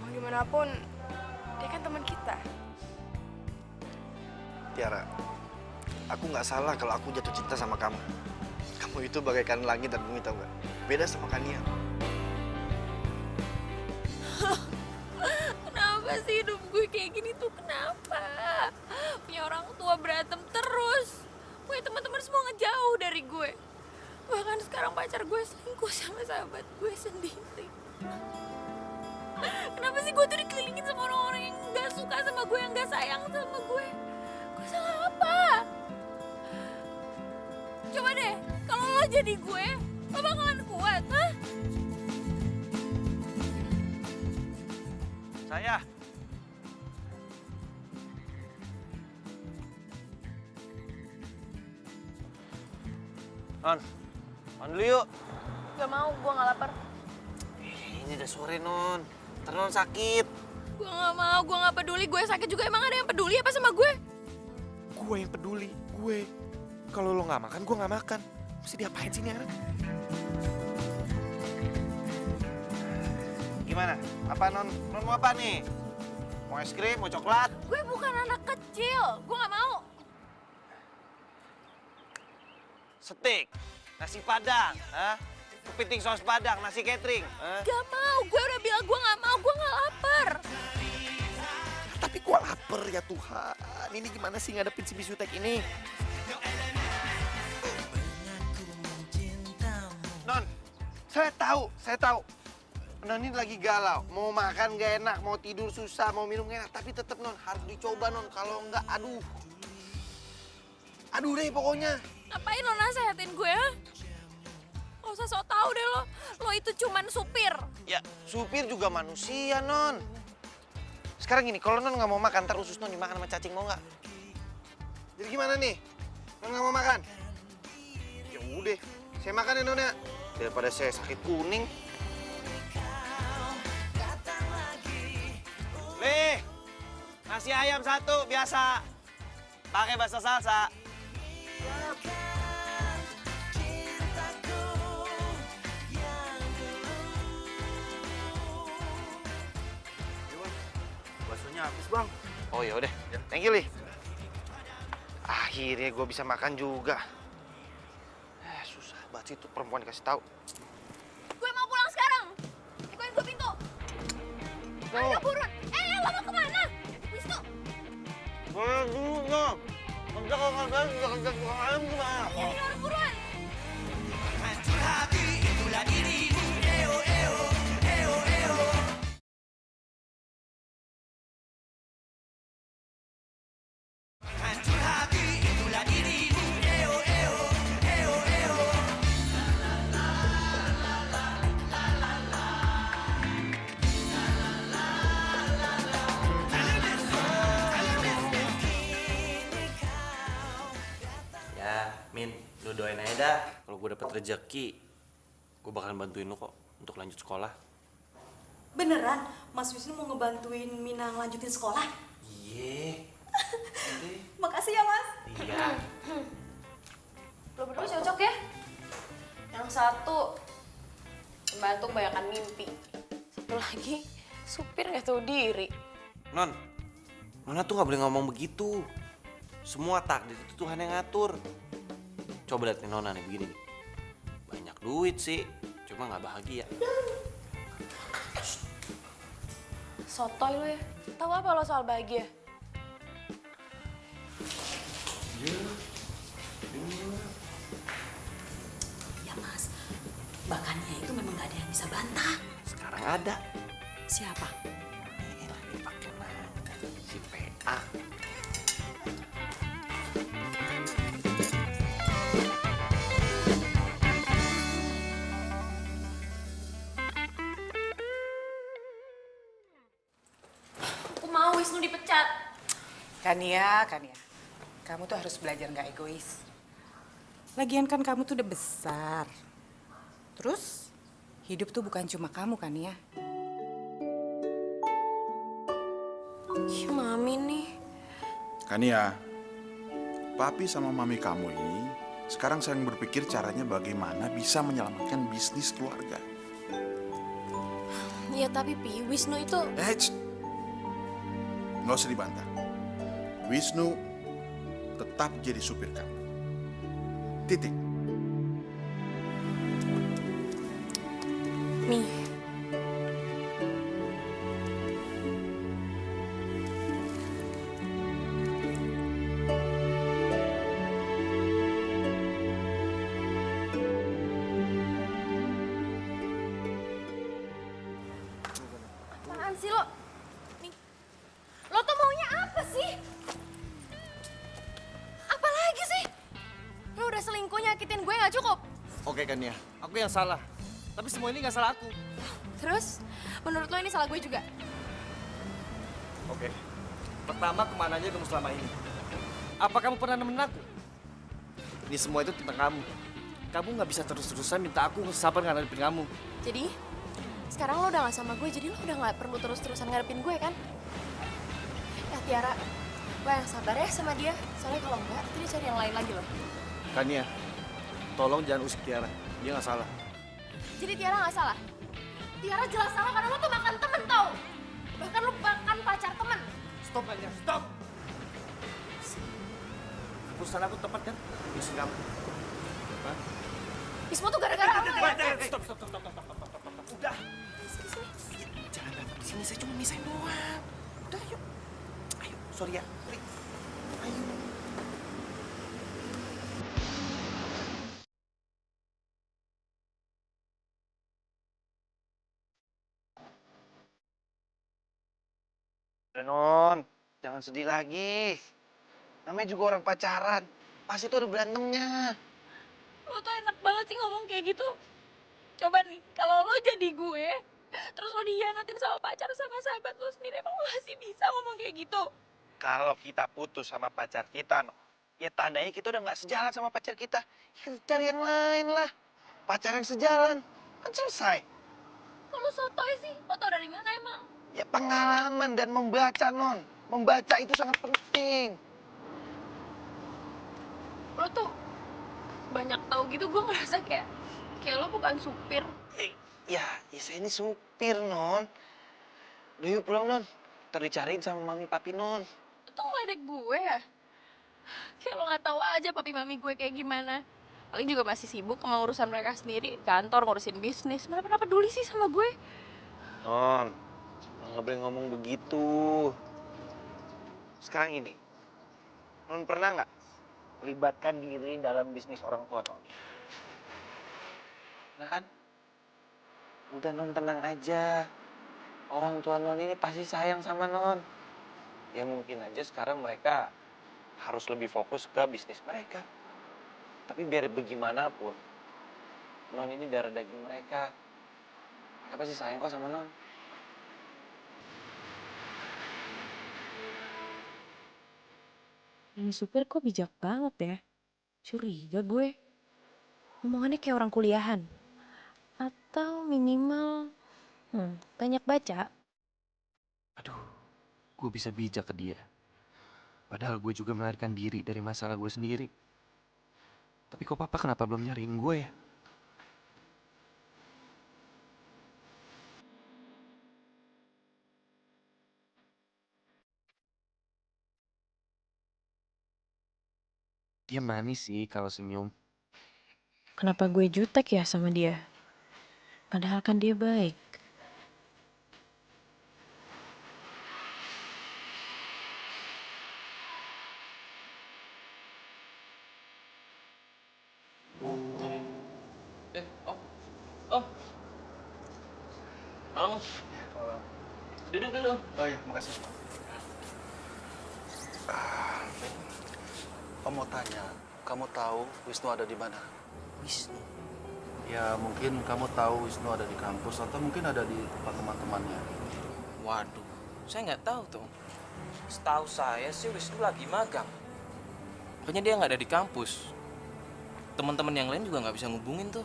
Mau gimana pun, dia kan teman kita. Tiara, aku nggak salah kalau aku jatuh cinta sama kamu. Kamu itu bagaikan langit dan bumi, tau nggak? Beda sama Kania. Kenapa sih hidup gue kayak gini tuh? Kenapa? Punya orang tua berantem terus. Punya teman-teman semua ngejauh dari gue. Bahkan sekarang pacar gue selingkuh sama sahabat gue sendiri. Kenapa sih gue tuh dikelilingin sama orang-orang yang gak suka sama gue, yang gak sayang sama gue? Gue salah apa? Coba deh, kalau lo jadi gue, lo bakalan kuat, hah? Saya. Non dulu yuk. Gak mau, gue gak lapar. Ini udah sore, Non. Ntar Non sakit. Gue gak mau, gue gak peduli. Gue sakit juga, emang ada yang peduli apa sama gue? Gue yang peduli, gue. Kalau lo nggak makan, gue nggak makan. Mesti diapain sih ini anak? Gimana? Apa Non mau apa nih? Mau es krim, mau coklat? Gue bukan anak kecil, gue gak mau. Steak, nasi padang, kepiting saus padang, nasi catering. Gak mau, gue udah bilang gue gak mau, gue gak lapar. Tapi gue lapar ya Tuhan. Ini gimana sih ngadepin si bisutek ini? Non, saya tahu. Non ini lagi galau. Mau makan gak enak, mau tidur susah, mau minum gak enak. Tapi tetap Non, harus dicoba Non. Kalau enggak, aduh. Aduh deh pokoknya. Ngapain lo nasehatin gue, ha? Gak usah sok tau deh lo. Lo itu cuman supir. Ya, supir juga manusia, Non. Sekarang gini, kalau Non nggak mau makan, ntar usus Non dimakan sama cacing, mau nggak? Jadi gimana nih? Non nggak mau makan? Ya udah, saya makan ya Non ya. Daripada saya sakit kuning. Lih, nasi ayam satu biasa. Pakai bahasa salsa. nasinya habis, Bang. Oh ya udah, thank you Li. Akhirnya gue bisa makan juga. Susah banget sih tuh perempuan dikasih tahu. Gue mau pulang sekarang. Bukain gue pintu. Ayo buruan. Lo mau kemana? Wisnu. Boleh dulu dong. Nanti kalau nggak ada, jangan kurang ayam gimana? Ini orang buruan. hancur hati itulah dirimu. Eo eo eo eo. Hancur hati itulah dirimu. Eo eo eo eo. Ya, Min, lu doain aja dah. Kalau gue dapet rezeki, gue bakalan bantuin lu kok untuk lanjut sekolah. Beneran, Mas Wisnu mau ngebantuin Mina ngelanjutin sekolah? Iya. Makasih ya, Mas. Iya. Lo berdua cocok ya? Yang satu pembantu kebanyakan mimpi. Satu lagi, supir nggak tahu diri. Non, Nona tuh nggak boleh ngomong begitu. Semua takdir itu Tuhan yang ngatur. Coba lihat nih Nona nih begini nih. Banyak duit sih, cuma nggak bahagia. Sotoy lo ya. Tahu apa lo soal bahagia? Ya, Mas. Bakannya itu memang gak ada yang bisa bantah. Sekarang ada. Siapa? Ini lagi pakai nangka, si PA. Aku mau Wisnu dipecat. Kania, kamu tuh harus belajar nggak egois. Lagian kan kamu tuh udah besar. Terus, hidup tuh bukan cuma kamu, Kania. Ih, Mami nih. Kania, papi sama mami kamu ini sekarang sedang berpikir caranya bagaimana bisa menyelamatkan bisnis keluarga. Ya tapi Pi, Wisnu itu... Nggak usah dibantah. Wisnu tetap jadi supir kamu. Titik. Mi. Apaan sih lo? Nih. Lo tuh maunya apa sih? Apa lagi sih? Lo udah selingkuh nyakitin gue nggak cukup? Oke Kania, aku yang salah. Tapi semua ini nggak salah aku. Terus, menurut lo ini salah gue juga? Oke. Pertama, kemana aja kamu selama ini? Apa kamu pernah nemenin aku? Ini semua itu tentang kamu. Kamu nggak bisa terus-terusan minta aku sabar ngadepin kamu. Jadi, sekarang lo udah gak sama gue, jadi lo udah gak perlu terus-terusan ngadepin gue kan? Ya Tiara, lo yang sabar ya sama dia. Soalnya kalau enggak, nanti dia cari yang lain lagi loh. Kania, tolong jangan usik Tiara. Dia nggak salah. Jadi Tiara gak salah? Tiara jelas salah karena lo tuh makan temen tau. Bahkan lo makan pacar temen. Stop Kania, stop! Keputusan aku tepat kan? Usik kamu. Hah? Ini semua tuh gara-gara lo ya. Stop. Udah. Jangan berantem di sini, saya cuma misahin doang. Udah, yuk. Ayo, sorry ya. Sorry. Ayo. Non, jangan sedih lagi. Namanya juga orang pacaran. Pasti tuh ada berantemnya. Lo tuh enak banget sih ngomong kayak gitu. Coba nih, kalau lo jadi gue, terus lo dihianatin sama pacar sama sahabat lo sendiri, emang lo masih bisa ngomong kayak gitu? Kalau kita putus sama pacar kita, no, ya tandanya kita udah nggak sejalan sama pacar kita. Ya cari yang lain lah. Pacar yang sejalan. Kan selesai. Kalau sotoy sih, lo tau dari mana emang? Ya pengalaman dan membaca, Non. Membaca itu sangat penting. Lo tuh banyak tahu gitu, gue ngerasa kayak lo bukan supir. Ya saya ini supir, Non. Udah yuk pulang, Non. Ntar dicariin sama mami papi non. Lu tuh ngeledek gue ya? Kayak lo gak tahu aja papi mami gue kayak gimana. Paling juga masih sibuk sama urusan mereka sendiri. Kantor, ngurusin bisnis. Mana pernah peduli sih sama gue? Non, nggak boleh ngomong begitu. Sekarang ini, non pernah nggak libatkan diri dalam bisnis orang tua non? Nah kan? Udah non tenang aja. Orang tua non ini pasti sayang sama non. Ya mungkin aja sekarang mereka harus lebih fokus ke bisnis mereka. Tapi biar bagaimanapun, non ini darah daging mereka. Mereka pasti sayang kok sama non. Ini supir kok bijak banget ya? Curiga gue. Omongannya kayak orang kuliahan. Atau minimal banyak baca. Aduh, gue bisa bijak ke dia. Padahal gue juga melarikan diri dari masalah gue sendiri. Tapi kok papa kenapa belum nyariin gue ya? Dia manis sih kalau senyum. Kenapa gue jutek ya sama dia? Padahal kan dia baik. Oh, malam. Duduk dulu. Oh iya, makasih. Om mau tanya, kamu tahu Wisnu ada di mana? Wisnu. Ya mungkin kamu tahu Wisnu ada di kampus atau mungkin ada di tempat teman-temannya. Waduh, saya nggak tahu tuh. Setahu saya sih Wisnu lagi magang. Makanya dia nggak ada di kampus. Teman-teman yang lain juga nggak bisa ngubungin tuh.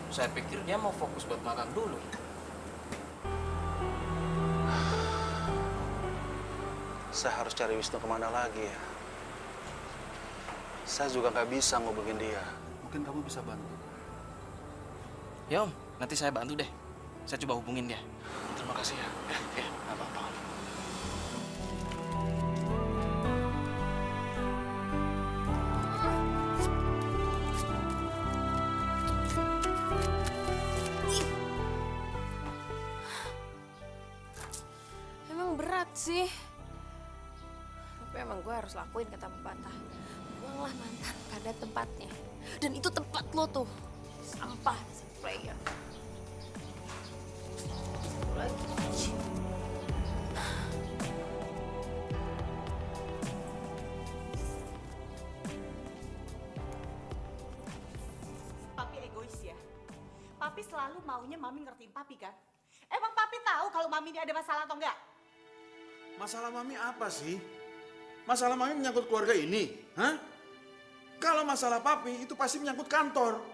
Saya pikir dia mau fokus buat magang dulu. Saya harus cari Wisnu kemana lagi ya? Saya juga nggak bisa ngubungin dia. Mungkin kamu bisa bantu. Ya om, nanti saya bantu deh. Saya coba hubungin dia. Terima kasih ya. Ya, nggak apa-apa. Emang berat sih. Tapi emang gue harus lakuin kata pepatah. Buanglah mantan pada tempatnya. Dan itu tempat lo tuh. Sampah, si player. Lagi. Papi egois ya. Papi selalu maunya Mami ngertiin Papi kan? Emang Papi tahu kalau Mami ini ada masalah atau enggak? Masalah Mami apa sih? Masalah Mami menyangkut keluarga ini, hah? Kalau masalah Papi itu pasti menyangkut kantor.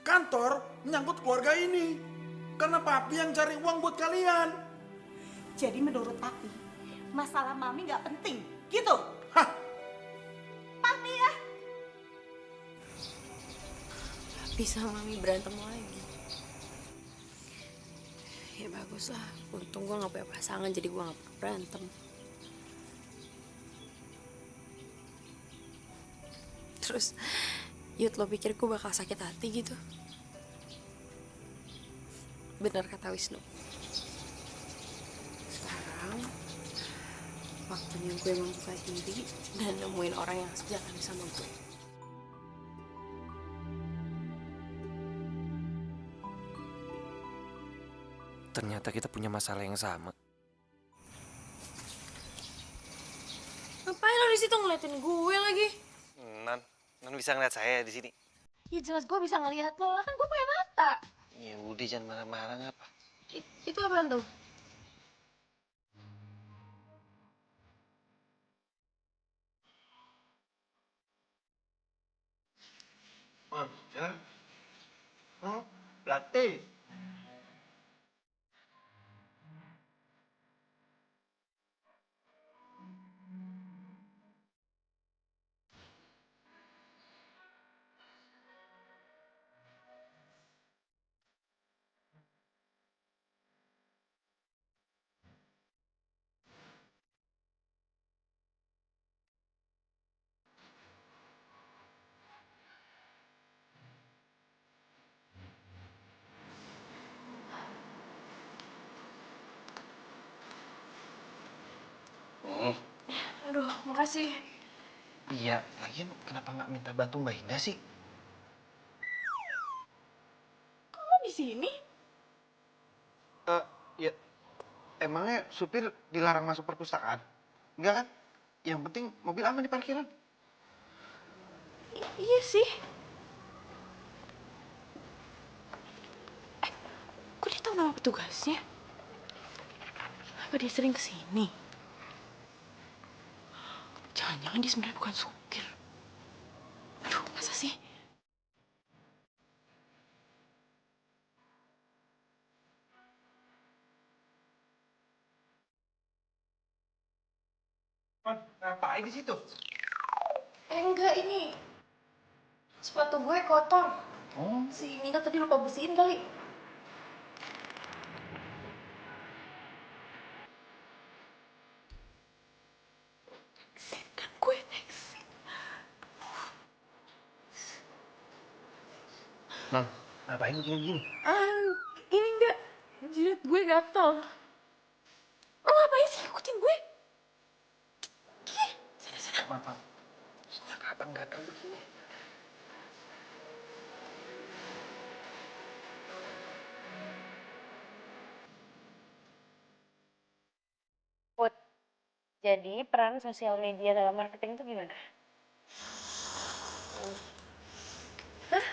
Kantor menyangkut keluarga ini. Karena Papi yang cari uang buat kalian. Jadi menurut Papi, masalah Mami nggak penting, gitu? Hah? Papi ya? Papi sama Mami berantem lagi. Ya bagus lah. Untung gue gak punya pasangan jadi gue gak pernah berantem. Terus, Yud, lo pikir gue bakal sakit hati gitu? Bener kata Wisnu. Sekarang, waktunya gue membuka diri dan nemuin orang yang sejalan sama gue. Ternyata kita punya masalah yang sama. Ngapain lo di situ ngeliatin gue lagi? Non bisa ngeliat saya di sini. Ya jelas gue bisa ngeliat lo, kan gue punya mata. Ya udah jangan marah-marah ngapa. Itu apaan tuh? Jalan. Oh, latte. Makasih. Iya, lagian kenapa nggak minta bantu Mbak Indah sih? Kok di sini? Ya, emangnya supir dilarang masuk perpustakaan? Enggak kan? Yang penting mobil aman di parkiran. Iya sih. Kok dia tahu nama petugasnya? Apa dia sering kesini? Jangan-jangan dia sebenarnya bukan supir. Aduh, masa sih? Ngapain di situ? Enggak, ini sepatu gue kotor. Oh. Si Nina tadi lupa bersihin kali. Kan gue teksi. Nang, ngapain gini-gini? Ini enggak. Jidat gue gatel. Lo ngapain sih ikutin gue? Sana-sana. Maaf. Kenapa abang gatal begini? Put, jadi peran sosial media dalam marketing itu gimana? Hah?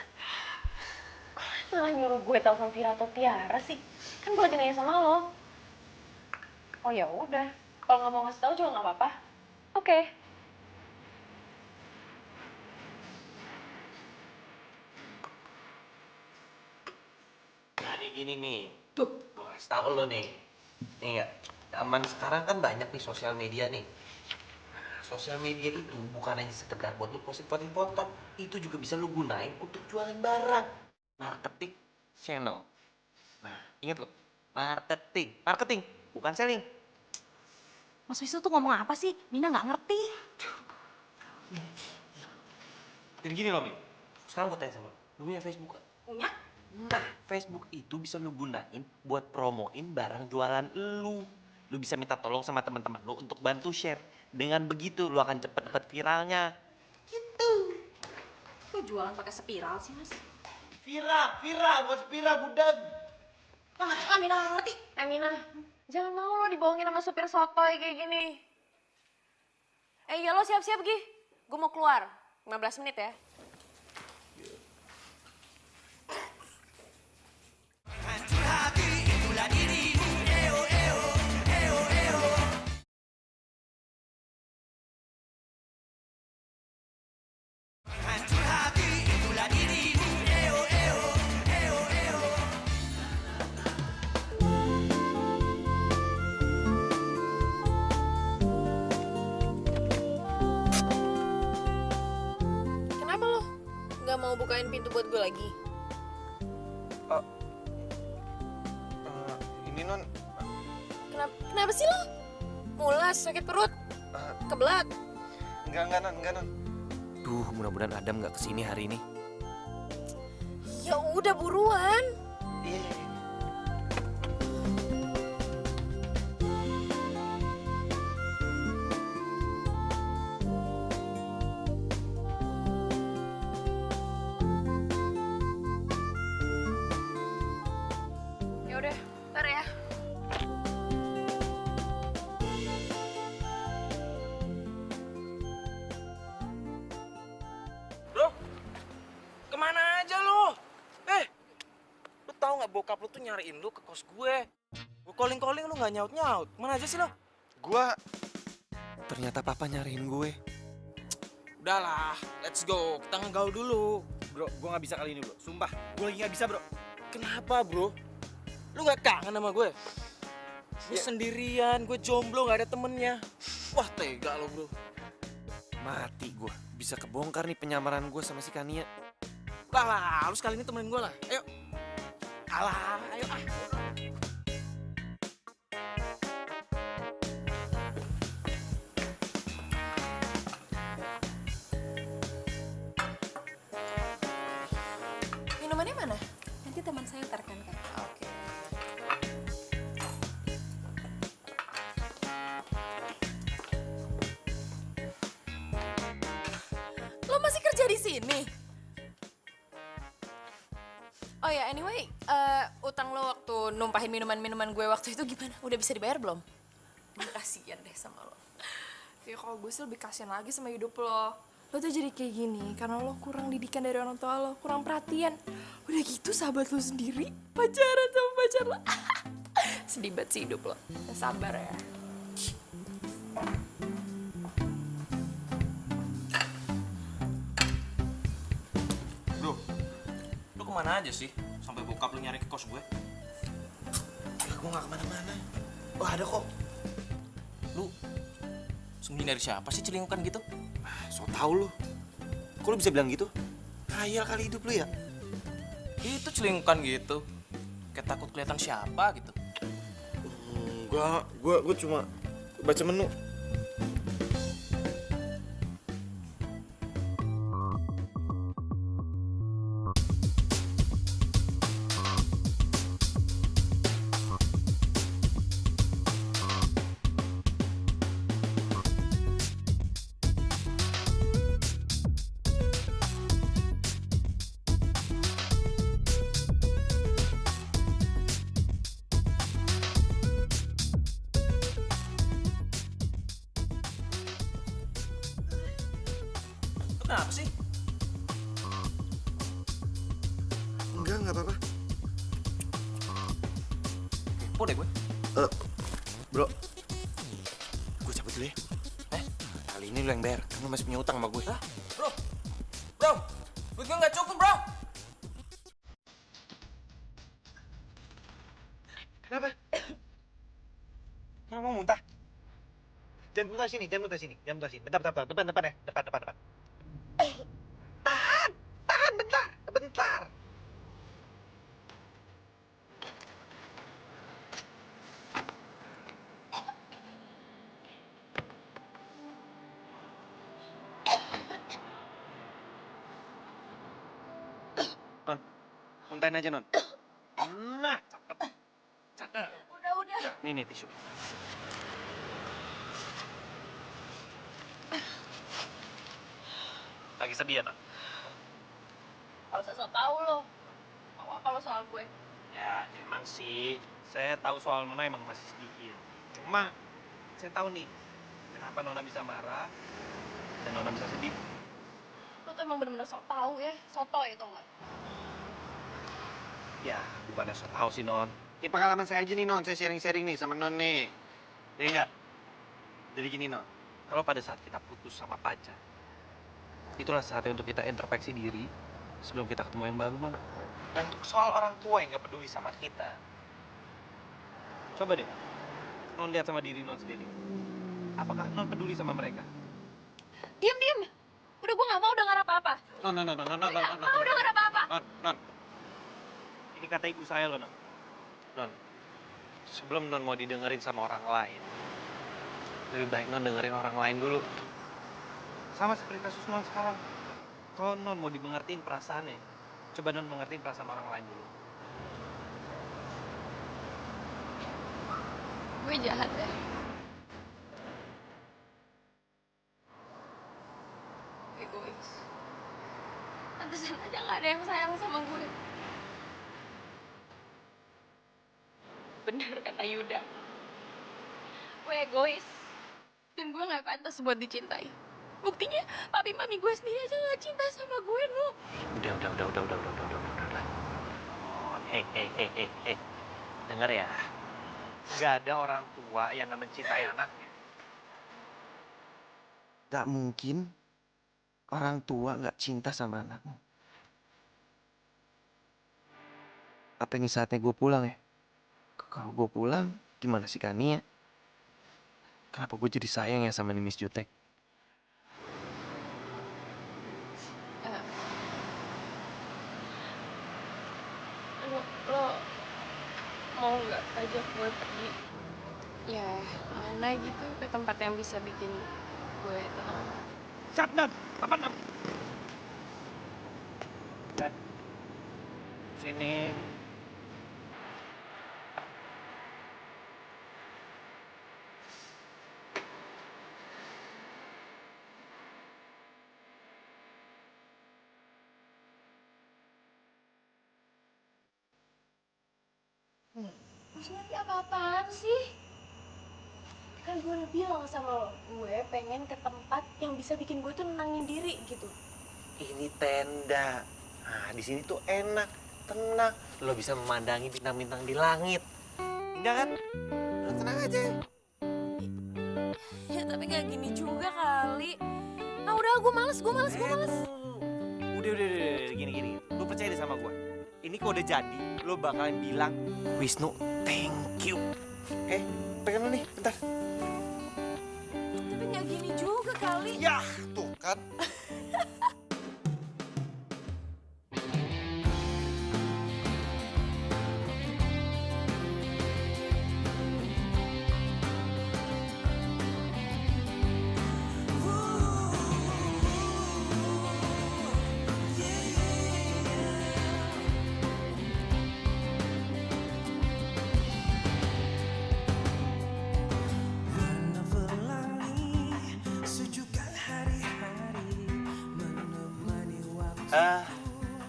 Malah nyuruh gue telepon Vira atau Tiara sih? Kan gue lagi nanya sama lo. Oh ya udah, kalau nggak mau ngasih tahu juga nggak apa-apa. Oke. Jadi gini nih, tuh, gue kasih tau lo nih. Nih nggak, zaman sekarang kan banyak nih sosial media nih. Sosial media itu bukan hanya sekedar buat lu posting foto, itu juga bisa lu gunain untuk jualan barang. Marketing channel. Nah, ingat lo, marketing, bukan selling. Mas Wisnu tuh ngomong apa sih? Nina nggak ngerti. Jadi gini loh, Mi. Sekarang gue tanya sama lo, lu punya Facebook gak? Punya? Nah, Facebook itu bisa lu gunain buat promoin barang jualan lu. Lu bisa minta tolong sama teman-teman lu untuk bantu share. Dengan begitu lu akan cepet-cepet viralnya. Gitu. Kok jualan pakai spiral sih, Mas? Viral, buat spiral budak. Amina nggak ngerti. Amina, jangan mau lo dibohongin sama supir sotoy kayak gini. Ya lo siap-siap, Gi. Gue mau keluar. 15 menit ya. Hancur hati, itulah dirimu. Eo, eo, eo, eo. Hancur hati, itulah dirimu. Eo, eo, eo, eo. Kenapa lo nggak mau bukain pintu buat gue lagi? Ini non, Kenapa sih lo? Mulas, sakit perut, kebelat. enggak non. Duh, mudah-mudahan Adam nggak kesini hari ini. Ya udah buruan. Iya. Ya udah, ntar ya. Bro, kemana aja lo? Lu tahu nggak bokap lu tuh nyariin lu ke kos gue. Gue calling lu nggak nyaut. Mana aja sih lo? Gua Ternyata papa nyariin gue. Udahlah, let's go. Kita ngegaul dulu. Bro, gue nggak bisa kali ini bro. Sumpah, gue lagi nggak bisa bro. Kenapa bro? Lu nggak kangen sama gue? Gue sendirian, gue jomblo, nggak ada temennya. Wah tega lo bro. Mati gue. Bisa kebongkar nih penyamaran gue sama si Kania. Lah, lu sekali ini temenin gue lah. Ayo. Alah, ayo ah. Minumannya mana? Nanti teman saya antarkan kan. Oke. gini. Oh ya, anyway, utang lo waktu numpahin minuman-minuman gue waktu itu gimana? Udah bisa dibayar belum? Gue kasihan deh sama lo. Ya kalau gue sih lebih kasihan lagi sama hidup lo. Lo tuh jadi kayak gini karena lo kurang didikan dari orang tua lo, kurang perhatian. Udah gitu sahabat lo sendiri pacaran sama pacar lo. Sedih banget sih hidup lo. Ya, sabar ya. Bro, lu kemana aja sih? Sampai bokap lu nyari ke kos gue. Ya, gue gak kemana-mana. Wah, ada kok. Lu sembunyi dari siapa sih celingukan gitu? So tau lu. Kok lu bisa bilang gitu? Khayal kali hidup lu ya? Itu celingukan gitu. Kayak takut kelihatan siapa gitu. Enggak, gue cuma baca menu. Lu kenapa sih? Enggak apa-apa. Kepo deh gue. Bro, gue cabut dulu ya. Kali ini lu yang bayar, kan lu masih punya utang sama gue. Bro, bro, duit gue nggak cukup bro. Kenapa? Kenapa mau muntah? Jangan muntah sini, jangan muntah sini, jangan muntah sini. Bentar, depan ya, depan. Tahan, bentar. Non, muntahin aja, Non. Nah, cakep. Udah. Nih tisu. Lagi sedih ya, Non? Gak usah sok tau lo. Mau apa lo soal gue? Ya, emang sih. Saya tahu soal Nona emang masih sedikit. Cuma, saya tahu nih, kenapa Nona bisa marah dan Nona bisa sedih. Lo tuh emang bener-bener sok tau ya. Soto itu nggak? Ya, bukannya so tahu sih, Non. Ini pengalaman saya aja nih, Non. Saya sharing-sharing nih sama Non nih. Iya nggak? Jadi gini, Non. Kalau pada saat kita putus sama pacar, itulah saatnya untuk kita introspeksi diri sebelum kita ketemu yang baru, Non. Dan untuk soal orang tua yang nggak peduli sama kita, coba deh, Non lihat sama diri Non sendiri. Apakah Non peduli sama mereka? Diam. Udah gue gak mau dengar apa-apa. Non. Mau dengar apa-apa. Non. Ini kata ibu saya loh, Non. Non, sebelum Non mau didengerin sama orang lain, lebih baik Non dengerin orang lain dulu. Sama seperti kasus Non sekarang. Kalau Non mau dimengertiin perasaannya, coba Non mengertiin perasaan orang lain dulu. Gue jahat deh. Egois. Pantesan aja gak ada yang sayang sama gue. Bener kata Yuda. Gue egois. Dan gue gak pantas buat dicintai. Buktinya papi mami gue sendiri aja gak cinta sama gue, no. Udah. Oh, hei. Dengar ya. Gak ada orang tua yang gak mencintai anaknya. Gak mungkin orang tua gak cinta sama anaknya. Apa ini saatnya gue pulang ya? Kalau gue pulang, gimana sih Kania? Kenapa gue jadi sayang ya sama Miss Jutek? Lo mau nggak ajak gue pergi? Ya, mana gitu ke tempat yang bisa bikin gue tenang. Siap, Dan. Papan, Dan. Sini. Maksudnya apa-apaan sih? Kan gue udah bilang sama lo, gue pengen ke tempat yang bisa bikin gue tuh nenangin diri gitu. Ini tenda. Nah, di sini tuh enak, tenang. Lo bisa memandangi bintang-bintang di langit. Indah kan? Lo tenang aja. Ya tapi gak gini juga kali. Ah udah, gue males. Udah, gini. Lo percaya deh sama gue. Ini kok udah jadi, lo bakalan bilang, Wisnu, thank you. Pegang lo nih, bentar. Tapi gak gini juga kali. Ya, tuh kan.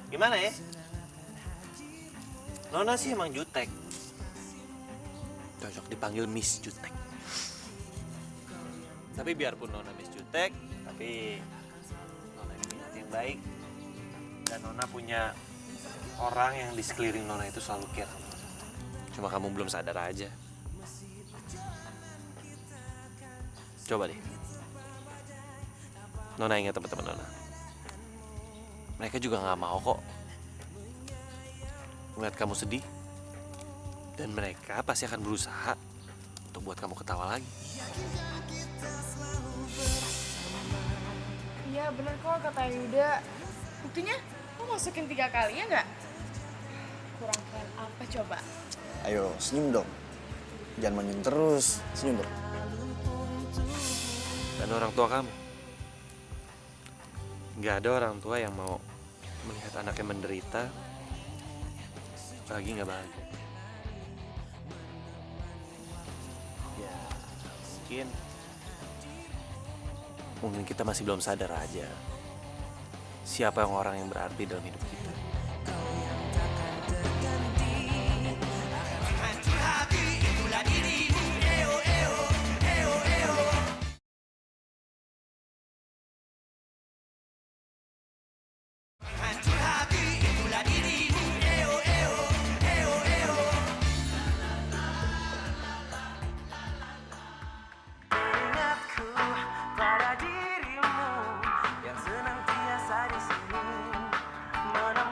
Gimana ya? Nona sih emang jutek. Cocok dipanggil Miss Jutek. Tapi biarpun Nona Miss Jutek, tapi Nona ini hati yang baik. Dan Nona punya orang yang di sekeliling Nona itu selalu care. Cuma kamu belum sadar aja. Coba deh. Nona ingat teman-teman Nona. Mereka juga nggak mau kok melihat kamu sedih. Dan mereka pasti akan berusaha untuk buat kamu ketawa lagi. Iya bener kok kata Yuda. Buktinya lo masukin 3 kali ya nggak? Kurang keren apa coba? Ayo, senyum dong. Jangan manyun terus. Senyum dong. Dan orang tua kamu. Nggak ada orang tua yang mau melihat anaknya menderita, lagi nggak bahagia. Ya, mungkin kita masih belum sadar aja siapa yang orang yang berarti dalam hidup kita.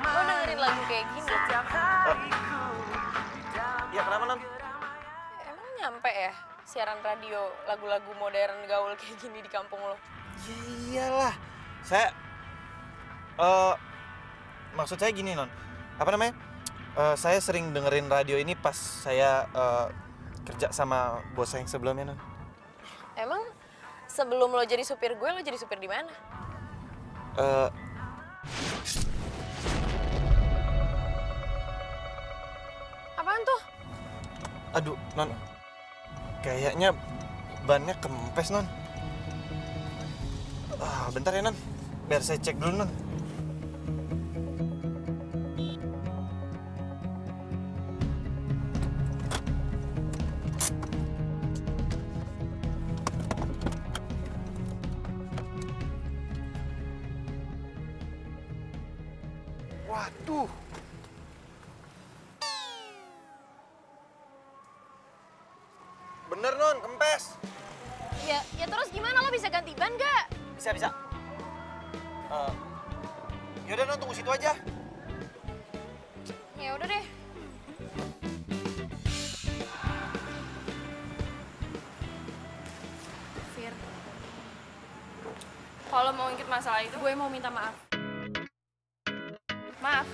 Lo dengerin lagu kayak gini? Ya kenapa non? Emang nyampe ya siaran radio lagu-lagu modern gaul kayak gini di kampung lo? Ya iyalah. Saya maksud saya gini non. Apa namanya? Saya sering dengerin radio ini pas saya kerja sama bos saya yang sebelumnya non. Emang sebelum lo jadi supir gue, lo jadi supir di mana? Apaan tuh? Aduh non, kayaknya bannya kempes non. Bentar ya non, biar saya cek dulu non. Waduh. Bener non, kempes. Ya terus gimana, lo bisa ganti ban gak? Bisa. Yaudah non, tunggu situ aja. Ya udah deh. Fir, kalau mau ngikut masalah itu gue mau minta maaf. Maaf.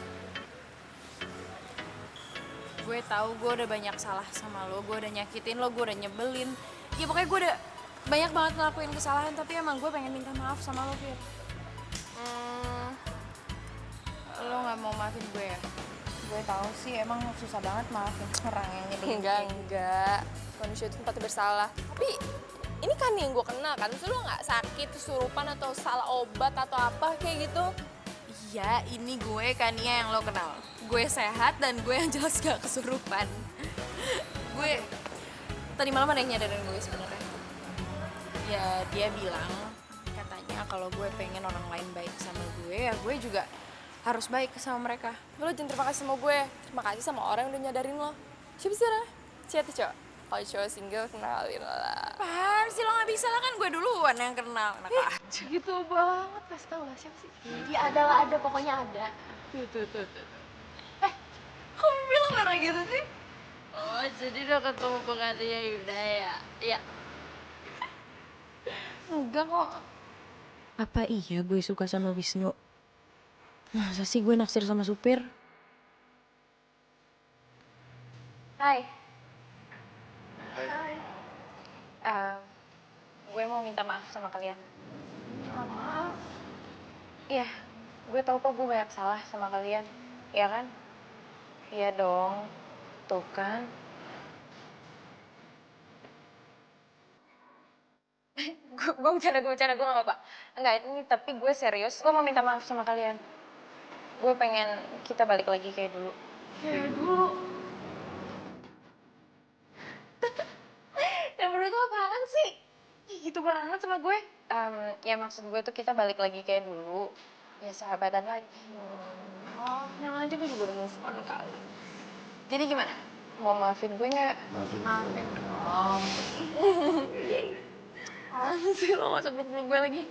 Gue tahu gue udah banyak salah sama lo, gue udah nyakitin lo, gue udah nyebelin. Ya pokoknya gue udah banyak banget ngelakuin kesalahan, tapi emang gue pengen minta maaf sama lo, Fir. Lo nggak mau maafin gue ya? Gue tahu sih emang susah banget maafin orang yang nyebelin. Enggak. Manusia itu tempatnya bersalah. Tapi ini kan yang gue kenal kan, terus lo nggak sakit, kesurupan atau salah obat atau apa kayak gitu? Iya, ini gue Kania yang lo kenal. Gue sehat dan gue yang jelas gak kesurupan. gue tadi malam ada yang nyadarin gue sebenarnya. Ya dia bilang katanya kalau gue pengen orang lain baik sama gue, ya gue juga harus baik sama mereka. Lo jangan terima kasih sama gue, terima kasih sama orang yang udah nyadarin lo. Siapa sih lah? Siapa tuh cowok? Kalau cowok single kenalin lah. Apaan sih, lo gak bisa lah, kan gue duluan yang kenal. Enak aja. Gitu banget, pasti tau lah siapa sih? Dia ada pokoknya ada. Tuh. Kamu bilang merah gitu sih? Oh, jadi udah ketemu penggantinya Yuda ya? Iya. Enggak kok. Apa iya gue suka sama Wisnu? Masa sih gue naksir sama supir? Hai. Gue mau minta maaf sama kalian. Maaf? Iya, gue tau kok gue banyak salah sama kalian. Iya kan? Iya dong. Tuh kan. gue bercanda, gue gak apa-apa. Enggak, ini tapi gue serius. Gue mau minta maaf sama kalian. Gue pengen kita balik lagi kayak dulu. Kayak dulu? Dan menurut lo apaan sih? Gitu banget sama gue. Ya maksud gue tuh kita balik lagi kayak dulu. Ya sahabatan lagi. Oh, yang aja gue juga udah move on kali. Jadi gimana? Mau maafin gue nggak? Maafin dong. Apaan sih lo gak sebut gue lagi?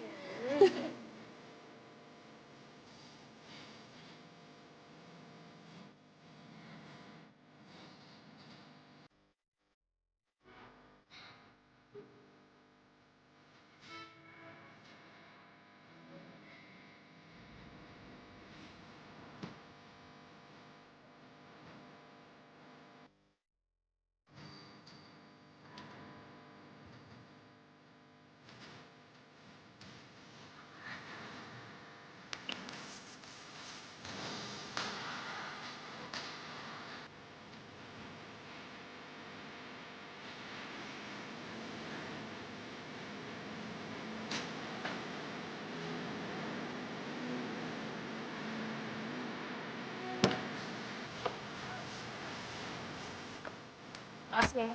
Makasih ya.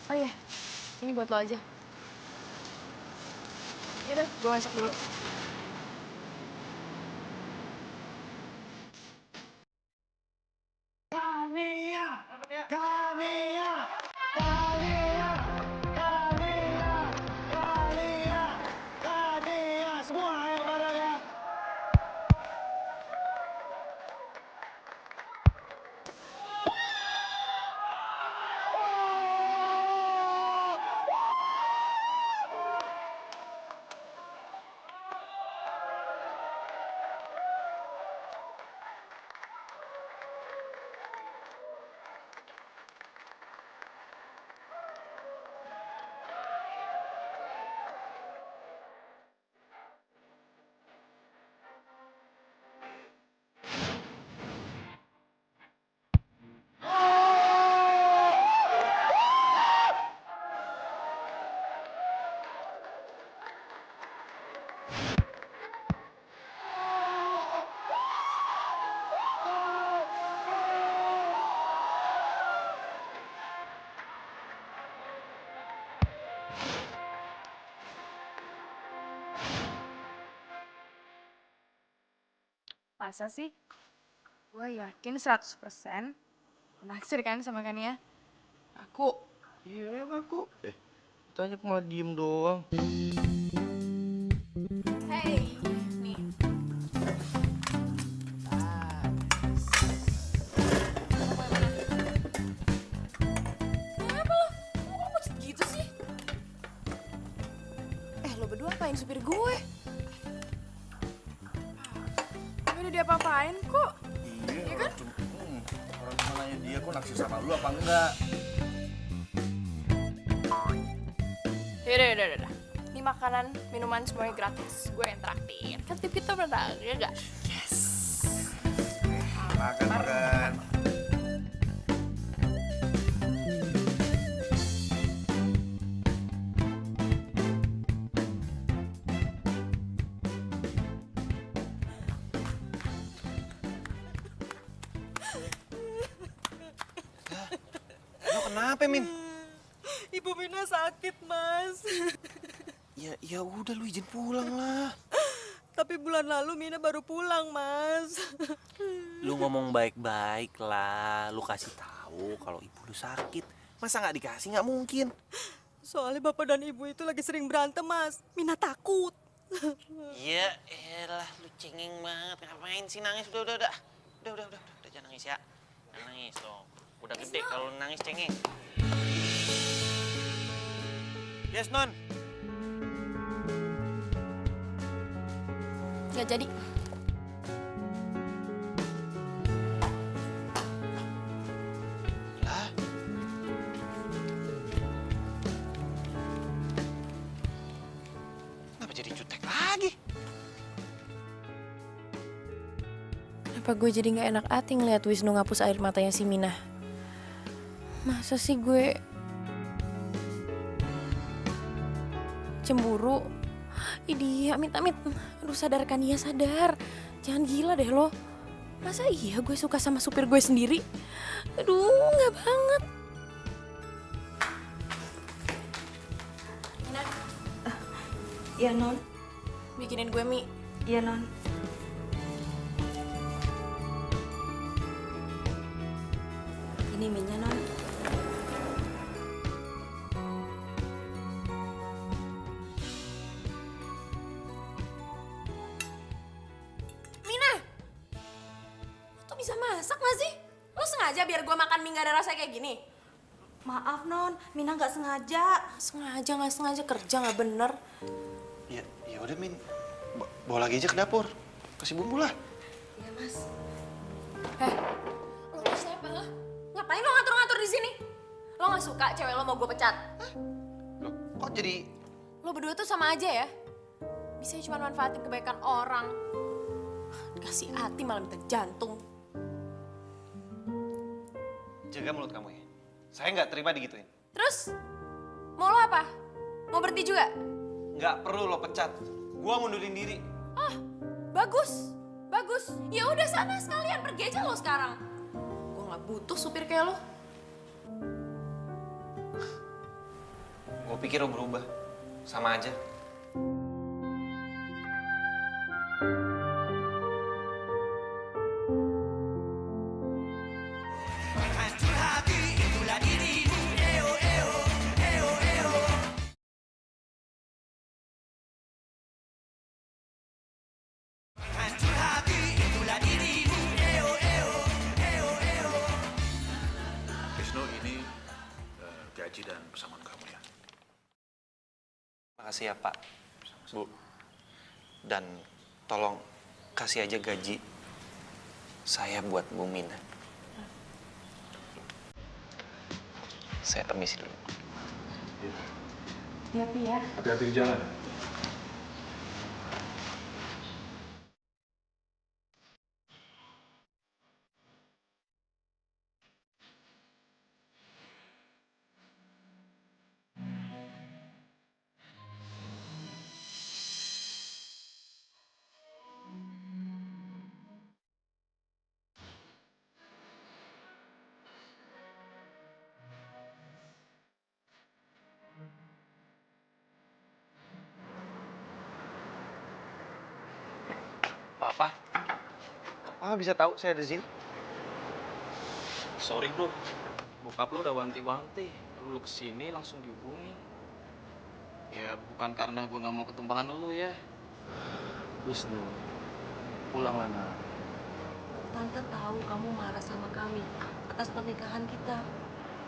Oh iya, ini buat lo aja. Yaudah, gue masak dulu. Masa sih? Gue yakin 100% naksir kan sama Kania? Aku. Iya aku. Itu aja malah diem doang. Hey, nih. Kenapa lo? Kok lo pucet gitu sih? Lo berdua apain supir gue? Gak ada diapa-apain kok. Iya kan? Orang cuma nanya dia kok naksir sama lu apa enggak? Yaudah. Ini makanan, minuman semuanya gratis. Gue yang traktir. Kan tip kita menang, ya gak? Makan. Lo kenapa, Min? Ibu Mina sakit, Mas. Ya udah lu izin pulang lah. Tapi bulan lalu Mina baru pulang, Mas. Lu ngomong baik-baik lah. Lu kasih tahu kalau ibu lu sakit. Masa nggak dikasih? Nggak mungkin. Soalnya bapak dan ibu itu lagi sering berantem, Mas. Mina takut. Ya elah, lu cengeng banget. Ngapain sih nangis? Udah. Udah, jangan nangis ya. Jangan nangis dong. Udah gede kalau nangis cengeng. Yes, Non. Gak jadi. Lah. Kenapa jadi jutek lagi? Kenapa gue jadi gak enak hati ngeliat Wisnu ngapus air matanya si Mina? Masa sih gue cemburu? Idi, amit. Aduh, sadarkan dia, sadar. Jangan gila deh lo. Masa iya gue suka sama supir gue sendiri? Aduh, gak banget. Iya, Non. Bikinin gue mie. Iya, Non. Ini mie-nya, Non. Mina! Lo tuh bisa masak gak sih? Lo sengaja biar gue makan mie gak ada rasa kayak gini? Maaf, Non. Mina nggak sengaja. Sengaja gak sengaja kerja gak bener. Ya udah, Min. Bawa lagi aja ke dapur. Kasih bumbu lah. Iya, Mas. Lo tuh siapa lo? Ngapain lo ngatur-ngatur di sini? Lo gak suka cewek lo mau gue pecat? Loh, kok jadi... Lo berdua tuh sama aja ya? Bisa cuma manfaatin kebaikan orang. Dikasih hati malah minta jantung. Jaga mulut kamu ya. Saya nggak terima digituin. Terus? Mau lo apa? Mau berhenti juga? Nggak perlu lo pecat. Gua mundurin diri. Ah, bagus. Ya udah sana sekalian pergi aja lo sekarang. Gue nggak butuh supir kayak lo. Gue pikir lo berubah. Sama aja. Hancur hati itulah dirimu. Eo. Hancur hati itulah dirimu. Eo. Wisnu, ini gaji dan pesangon kamu ya. Makasih ya, Pak. Bu. Dan tolong kasih aja gaji saya buat Bu Mina. Saya permisi dulu. Hati-hati ya. Hati-hati di jalan. Papa bisa tahu saya ada di sini? Sorry bro, bokap lu udah wanti-wanti. Lu kesini langsung dihubungi. Ya bukan karena gue nggak mau ketumpangan lu ya. Wisnu, pulang Lana. Tante tahu kamu marah sama kami atas pernikahan kita.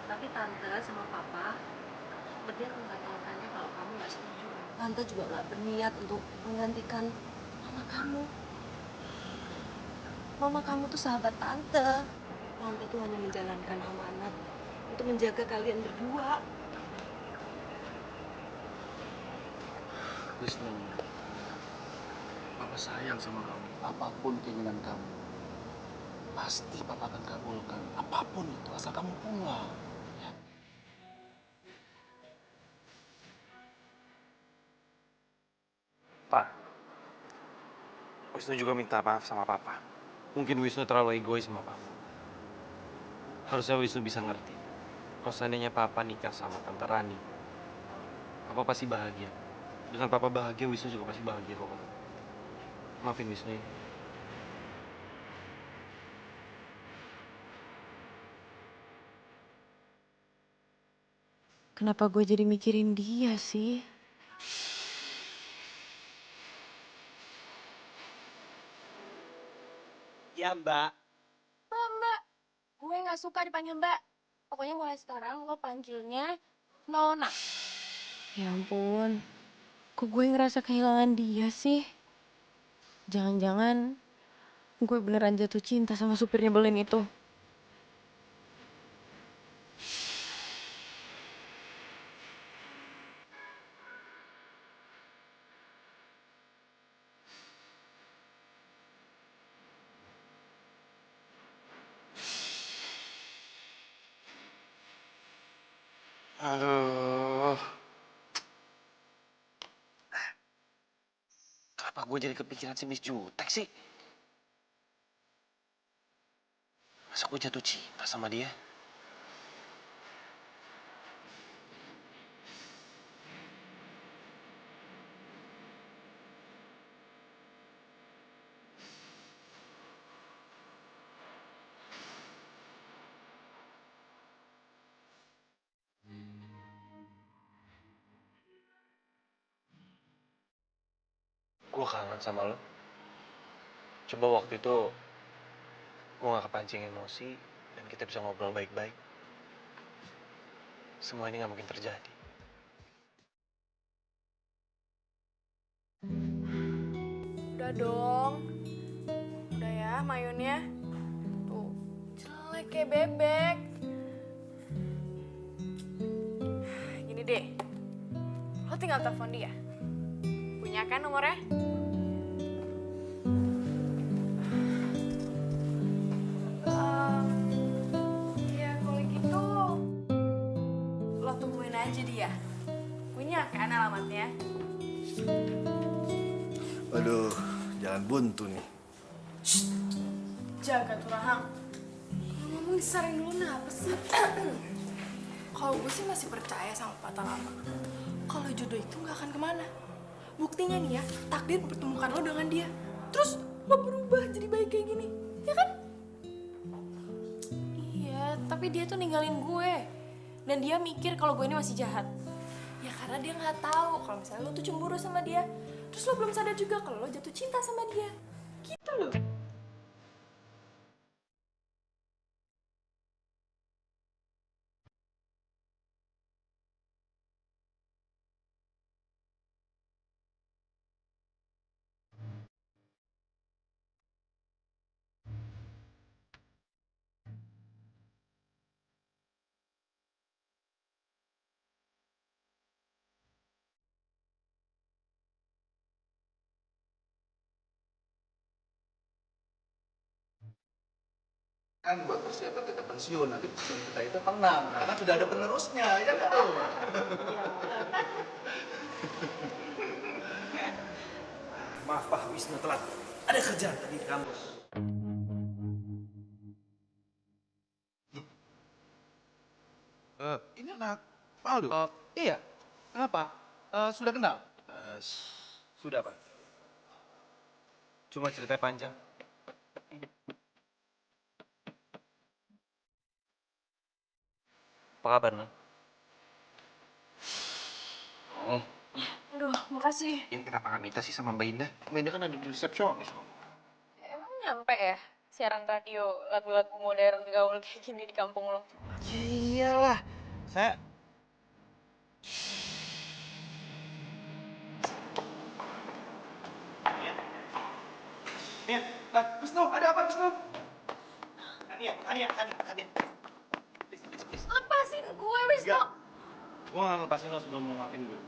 Tapi Tante sama Papa berniat membatalkannya kalau kamu nggak setuju. Tante juga nggak berniat untuk menggantikan mama kamu. Mama kamu tuh sahabat Tante. Tante tuh hanya menjalankan amanat untuk menjaga kalian berdua. Wisnu, Papa sayang sama kamu. Apapun keinginan kamu, pasti Papa akan kabulkan. Apapun itu, asal kamu pulang. Ya. Pak, Wisnu juga minta maaf sama Papa. Mungkin Wisnu terlalu egois sama Papa. Harusnya Wisnu bisa ngerti. Kalau seandainya papa nikah sama tante Rani, papa pasti bahagia. Dengan papa bahagia, Wisnu juga pasti bahagia kok. Maafin Wisnu ya. Kenapa gue jadi mikirin dia sih? Ya Mbak. Mbak, gue nggak suka dipanggil Mbak. Pokoknya mulai sekarang lo panggilnya Nona. Ya ampun, kok gue ngerasa kehilangan dia sih? Jangan-jangan gue beneran jatuh cinta sama supir nyebelin itu. Aduh. Kenapa gue jadi kepikiran si Miss Jutek sih? Masa gue jatuh cinta sama dia? Gue kangen sama lo. Coba waktu itu gue gak kepancing emosi dan kita bisa ngobrol baik-baik. Semua ini gak mungkin terjadi. Udah dong. Udah ya mayonnya. Tuh, jelek kayak bebek. Gini deh. Lo tinggal telepon dia. Punya kan nomornya? Ya kalau gitu lo tungguin aja dia. Punya kan alamatnya? Waduh, jalan buntu nih. Jaga tuh Rahang. Ngomong disaring dulu kenapa sih? Kalau gue sih masih percaya sama patah lama. Kalau jodoh itu nggak akan kemana. Buktinya nih ya, takdir mempertemukan lo dengan dia. Terus lo berubah jadi baik kayak gini, ya kan? Iya, tapi dia tuh ninggalin gue. Dan dia mikir kalau gue ini masih jahat. Ya karena dia nggak tahu kalau misalnya lo tuh cemburu sama dia. Terus lo belum sadar juga kalau lo jatuh cinta sama dia. Gitu loh. Kan buat persiapan kita pensiun, nanti pensiun kita itu tenang, karena sudah ada penerusnya, ya kan? Maaf Pak, Wisnu telat. Ada kerjaan tadi di kampus. Ini anak Paldo. Iya. Kenapa? Sudah kenal? Sudah Pak. Cuma ceritanya panjang. Apa kabar, Nan? Oh, Aduh, makasih. ini kenapa gak minta sih sama Mbak Indah? Mbak Indah kan ada di resepsionis. Emang nyampe ya siaran radio lagu-lagu modern gaul kayak gini di kampung lo? Iyalah. Saya... Nia, Wisnu, ada apa Wisnu? Ania. Please. Lepasin gue, Wisnu. Enggak. Gue gak lepasin lo sebelum mau ngapain gue.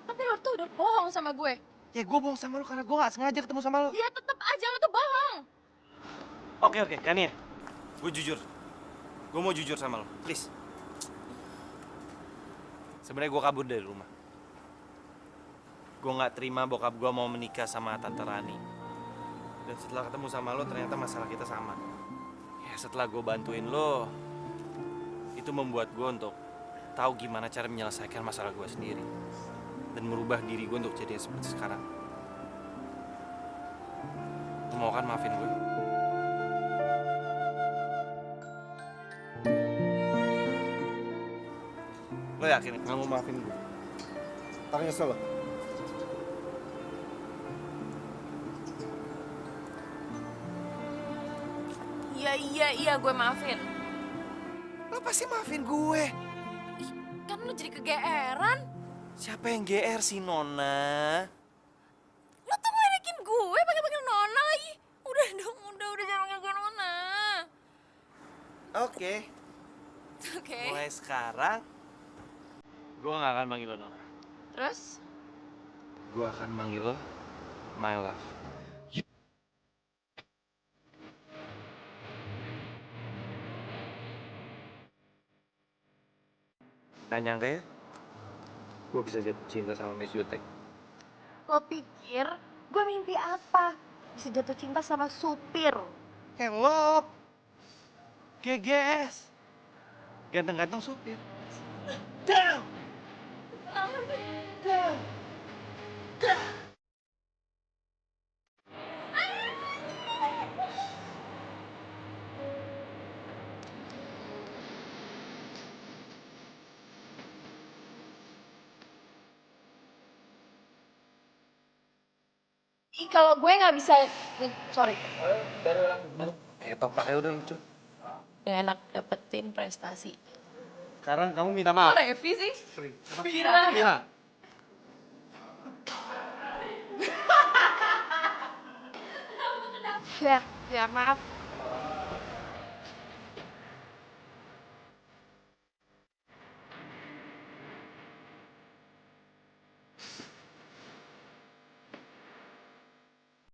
Tapi lo tuh udah bohong sama gue. Ya gue bohong sama lo karena gue gak sengaja ketemu sama lo. Ya tetep aja lo tuh bohong. Oke, Kania. Gue jujur. Gue mau jujur sama lo, please. Sebenarnya gue kabur dari rumah. Gue nggak terima bokap gue mau menikah sama Tante Rani. Dan setelah ketemu sama lo, ternyata masalah kita sama. Ya setelah gue bantuin lo, itu membuat gue untuk tahu gimana cara menyelesaikan masalah gue sendiri dan merubah diri gue untuk jadi seperti sekarang. Lo mau kan maafin gue? Lo yakin nggak mau maafin gue? Tak nyesel lo. Iya, gue maafin. Lo pasti maafin gue. Kan lu jadi kegeeran. Siapa yang GR sih, Nona? Lu tuh ngeledekin gue panggil-panggil Nona lagi. Udah dong, udah jangan panggil gue Nona. Oke. Oke. Mulai sekarang, gue gak akan manggil lo Nona. Terus? Gue akan manggil lo My Love. Gak nyangka ya, gue bisa jatuh cinta sama Miss Yutek. Lo pikir gue mimpi apa? Bisa jatuh cinta sama supir. Hello, GGS, ganteng-ganteng supir. Down. Kalau gue nggak bisa, sorry. Topraknya udah lucu. Gak enak dapetin prestasi. Sekarang kamu minta maaf. Kok Revi sih? Iya. Ya maaf.